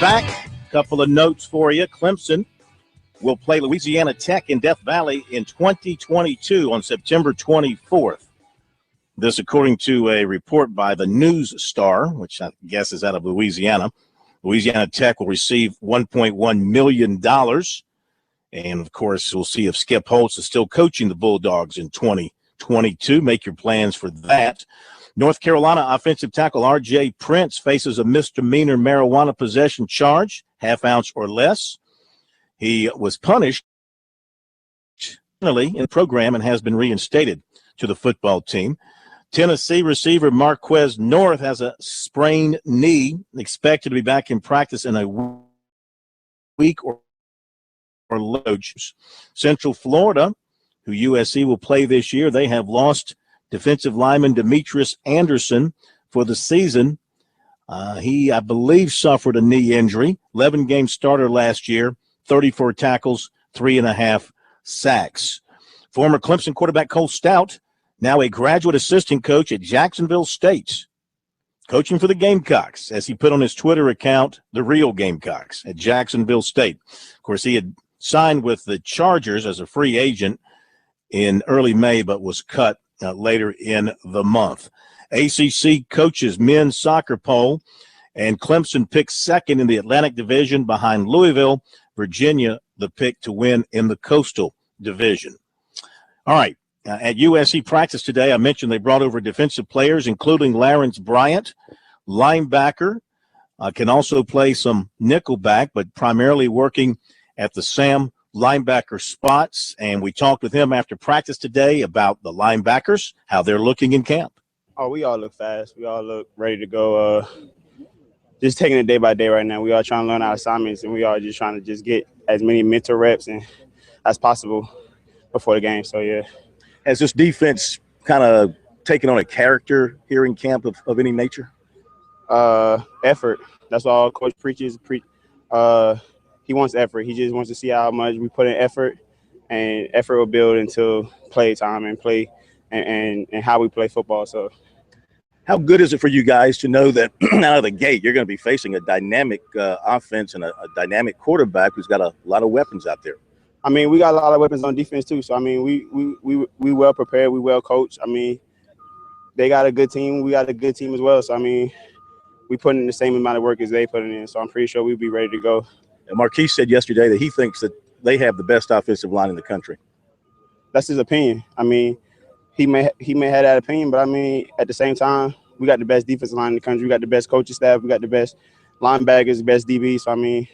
Speaker 3: back. A couple of notes for you. Clemson will play Louisiana Tech in Death Valley in 2022 on September 24th. This according to a report by the News Star, which I guess is out of Louisiana. Louisiana Tech will receive $1.1 million. And, of course, we'll see if Skip Holtz is still coaching the Bulldogs in 2022. Make your plans for that. North Carolina offensive tackle R.J. Prince faces a misdemeanor marijuana possession charge, half ounce or less. He was punished in the program and has been reinstated to the football team. Tennessee receiver Marquez North has a sprained knee, expected to be back in practice in a week or less. Central Florida, who USC will play this year, they have lost defensive lineman Demetrius Anderson for the season. He, I believe, suffered a knee injury. 11-game starter last year, 34 tackles, 3.5 sacks. Former Clemson quarterback Cole Stout, now a graduate assistant coach at Jacksonville State, coaching for the Gamecocks, as he put on his Twitter account, the real Gamecocks at Jacksonville State. Of course, he had signed with the Chargers as a free agent in early May, but was cut later in the month. ACC coaches men's soccer poll, and Clemson picked second in the Atlantic Division behind Louisville. Virginia, the pick to win in the Coastal Division. All right. At USC practice today, I mentioned they brought over defensive players, including Lawrence Bryant, linebacker, can also play some nickelback, but primarily working at the Sam linebacker spots. And we talked with him after practice today about the linebackers, how they're looking in camp.
Speaker 19: Oh, we all look fast. We all look ready to go. Just taking it day by day right now. We are trying to learn our assignments, and we are just trying to just get as many mental reps as possible before the game. So, yeah.
Speaker 3: Has this defense kind of taken on a character here in camp of any nature?
Speaker 19: Effort. That's all Coach preaches. He wants effort. He just wants to see how much we put in effort, and effort will build into play time and play and how we play football. So,
Speaker 3: how good is it for you guys to know that out of the gate you're going to be facing a dynamic offense and a dynamic quarterback who's got a lot of weapons out there?
Speaker 19: I mean, we got a lot of weapons on defense too. So I mean, we well prepared, we well coached. I mean, they got a good team, we got a good team as well. So I mean, we put in the same amount of work as they put in. So I'm pretty sure we'll be ready to go.
Speaker 3: And Marquise said yesterday that he thinks that they have the best offensive line in the country.
Speaker 19: That's his opinion. I mean, he may have that opinion, but I mean, at the same time, we got the best defensive line in the country. We got the best coaching staff. We got the best linebackers, the best DB. So I mean,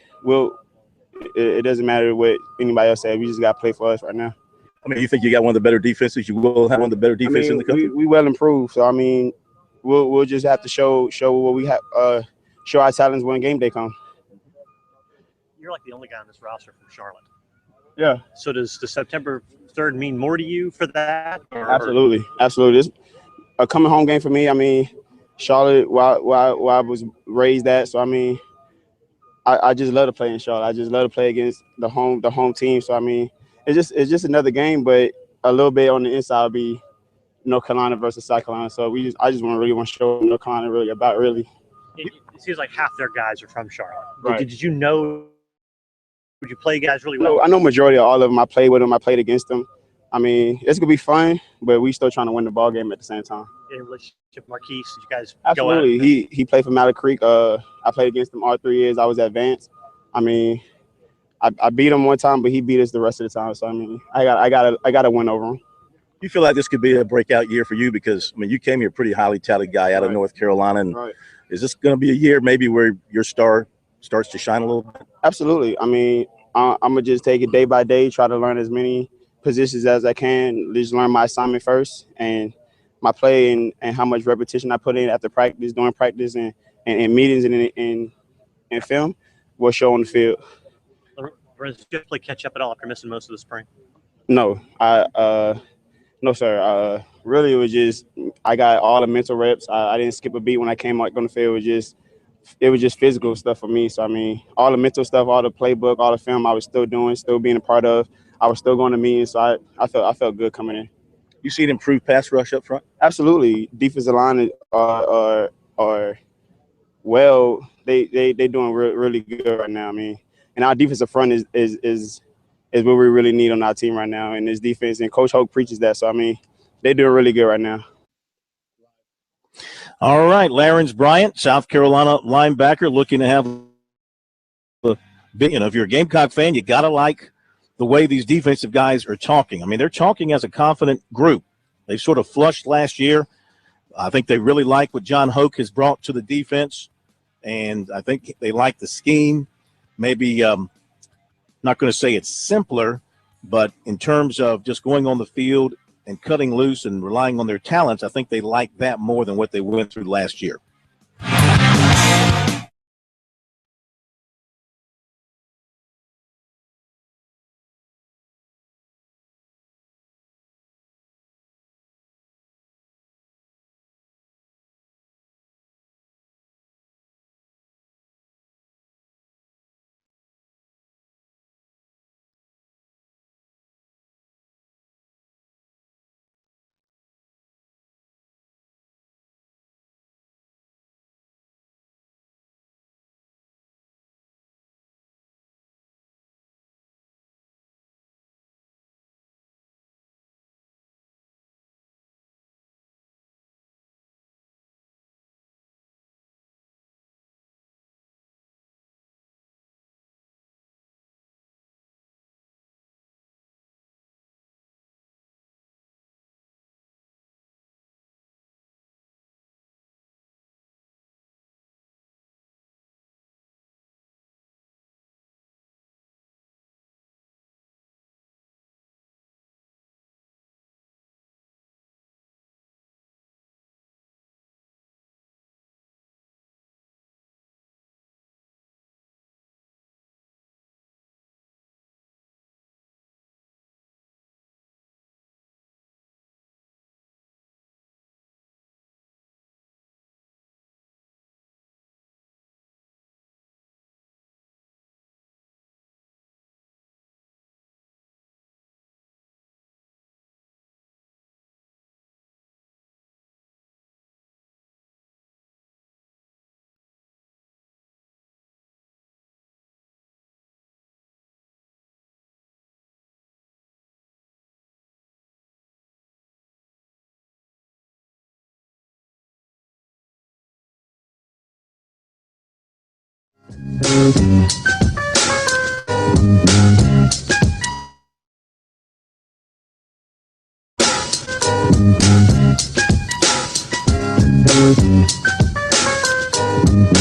Speaker 19: it doesn't matter what anybody else said. We just got to play for us right now.
Speaker 3: I mean, you think you got one of the better defenses? You will have one of the better defenses in the country?
Speaker 19: We well improved. So, I mean, we'll just have to show what we have, show our talents when game day comes.
Speaker 20: You're like the only guy on this roster from Charlotte.
Speaker 19: Yeah.
Speaker 20: So does the September 3rd mean more to you for that?
Speaker 19: Absolutely. It's a coming home game for me. I mean, Charlotte, where I was raised at. So, I mean, I just love to play in Charlotte. I just love to play against the home team. So I mean, it's just another game, but a little bit on the inside will be North Carolina versus South Carolina. So I just really want to show North Carolina really about really.
Speaker 20: It seems like half their guys are from Charlotte.
Speaker 19: Right.
Speaker 20: Did you know? Would you play guys really well?
Speaker 19: I know majority of all of them. I played with them. I played against them. I mean, it's gonna be fun, but we still trying to win the ball game at the same time.
Speaker 20: In relationship, Marquise, did you guys
Speaker 19: absolutely?
Speaker 20: Go out?
Speaker 19: He played for Mallet Creek. I played against him all 3 years. I was advanced. I mean, I beat him one time, but he beat us the rest of the time. So I mean, I got to win over him.
Speaker 3: You feel like this could be a breakout year for you because I mean, you came here a pretty highly touted guy out of North Carolina, and is this going to be a year maybe where your star starts to shine a little bit?
Speaker 19: Absolutely. I mean, I'm gonna just take it day by day, try to learn as many positions as I can. Just learn my assignment first and my play and how much repetition I put in after practice, during practice, and meetings and film will show on the field.
Speaker 20: Did you play catch up at all after missing most of the spring?
Speaker 19: No, no, sir. Really, it was just I got all the mental reps. I didn't skip a beat when I came out on the field. It was just physical stuff for me. So I mean, all the mental stuff, all the playbook, all the film, I was still doing, still being a part of. I was still going to meetings, so I felt good coming in.
Speaker 3: You see an improved pass rush up front?
Speaker 19: Absolutely. Defensive line are well. They doing really good right now. I mean, and our defensive front is what we really need on our team right now. And this defense, and Coach Hoke preaches that. So I mean, they're doing really good right now.
Speaker 3: All right, Lawrence Bryant, South Carolina linebacker, looking to have a big. You know, if you're a Gamecock fan, you gotta like the way these defensive guys are talking. I mean, they're talking as a confident group. They sort of flushed last year. I think they really like what John Hoke has brought to the defense, and I think they like the scheme. Maybe not going to say it's simpler, but in terms of just going on the field and cutting loose and relying on their talents, I think they like that more than what they went through last year.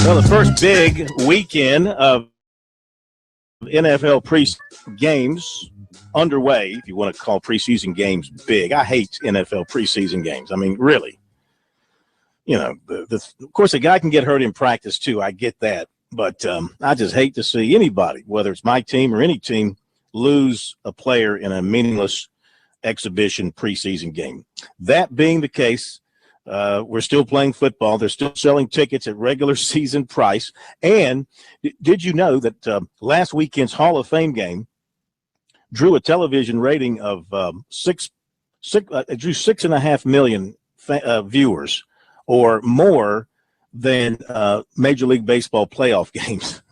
Speaker 3: Well, the first big weekend of NFL preseason games underway, if you want to call preseason games big. I hate NFL preseason games. I mean, really. You know, of course, a guy can get hurt in practice, too. I get that. But I just hate to see anybody, whether it's my team or any team, lose a player in a meaningless exhibition preseason game. That being the case, we're still playing football. They're still selling tickets at regular season price. And did you know that last weekend's Hall of Fame game drew a television rating of it drew 6.5 million viewers, or more than Major League Baseball playoff games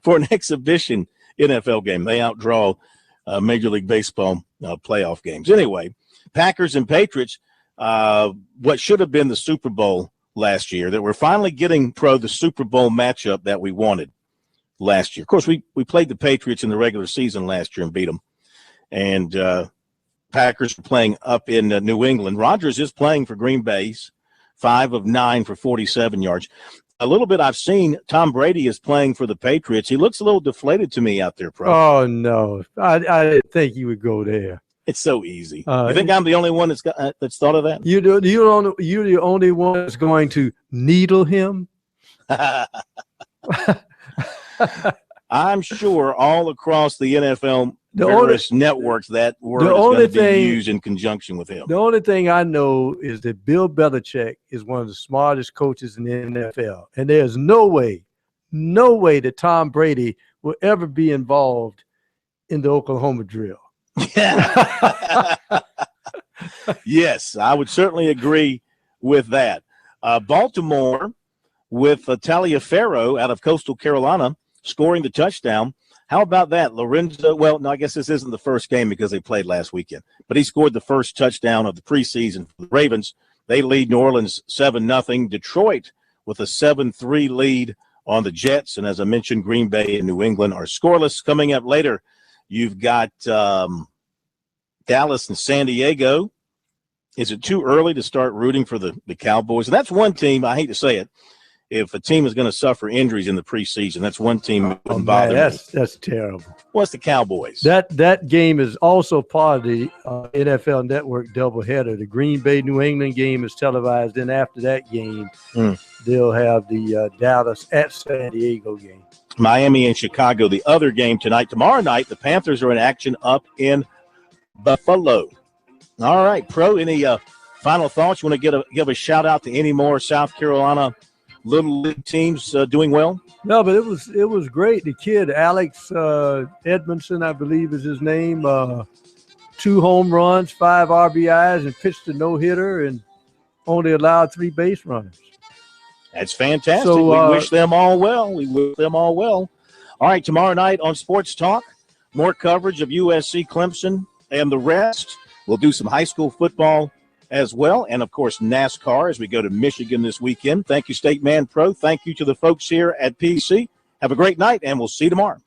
Speaker 3: for an exhibition NFL game. They outdraw Major League Baseball playoff games. Anyway, Packers and Patriots, what should have been the Super Bowl last year, that we're finally getting the Super Bowl matchup that we wanted last year. Of course, we played the Patriots in the regular season last year and beat them. And Packers are playing up in New England. Rodgers is playing for Green Bay's 5 of 9 for 47 yards. A little bit I've seen Tom Brady is playing for the Patriots. He looks a little deflated to me out there, Pro.
Speaker 4: Oh, no. I didn't think you would go there.
Speaker 3: It's so easy. You think I'm the only one that's thought of that?
Speaker 4: You're the only one that's going to needle him?
Speaker 3: I'm sure all across the NFL various networks that word is going to be used in conjunction with him.
Speaker 4: The only thing I know is that Bill Belichick is one of the smartest coaches in the NFL. And there's no way that Tom Brady will ever be involved in the Oklahoma drill.
Speaker 3: Yes, I would certainly agree with that. Baltimore with Taliaferro out of Coastal Carolina scoring the touchdown. How about that? Lorenzo, well, no, I guess this isn't the first game because they played last weekend, but he scored the first touchdown of the preseason for the Ravens. They lead New Orleans 7-0. Detroit with a 7-3 lead on the Jets. And as I mentioned, Green Bay and New England are scoreless. Coming up later, you've got Dallas and San Diego. Is it too early to start rooting for the Cowboys? And that's one team, I hate to say it, if a team is going to suffer injuries in the preseason, that's one team that wouldn't bother me.
Speaker 4: That's terrible.
Speaker 3: What's the Cowboys?
Speaker 4: That game is also part of the NFL Network doubleheader. The Green Bay New England game is televised. Then after that game, they'll have the Dallas at San Diego game.
Speaker 3: Miami and Chicago, the other game tonight. Tomorrow night, the Panthers are in action up in Buffalo. All right, Pro, any final thoughts? You want to give a shout-out to any more South Carolina Little League teams doing well?
Speaker 4: No, but it was great. The kid, Alex Edmondson, I believe is his name, 2 home runs, 5 RBIs, and pitched a no-hitter and only allowed 3 base runners.
Speaker 3: That's fantastic.
Speaker 4: So,
Speaker 3: we wish them all well. All right, tomorrow night on Sports Talk, more coverage of USC, Clemson, and the rest. We'll do some high school football as well, and, of course, NASCAR as we go to Michigan this weekend. Thank you, State Man Pro. Thank you to the folks here at PC. Have a great night, and we'll see you tomorrow.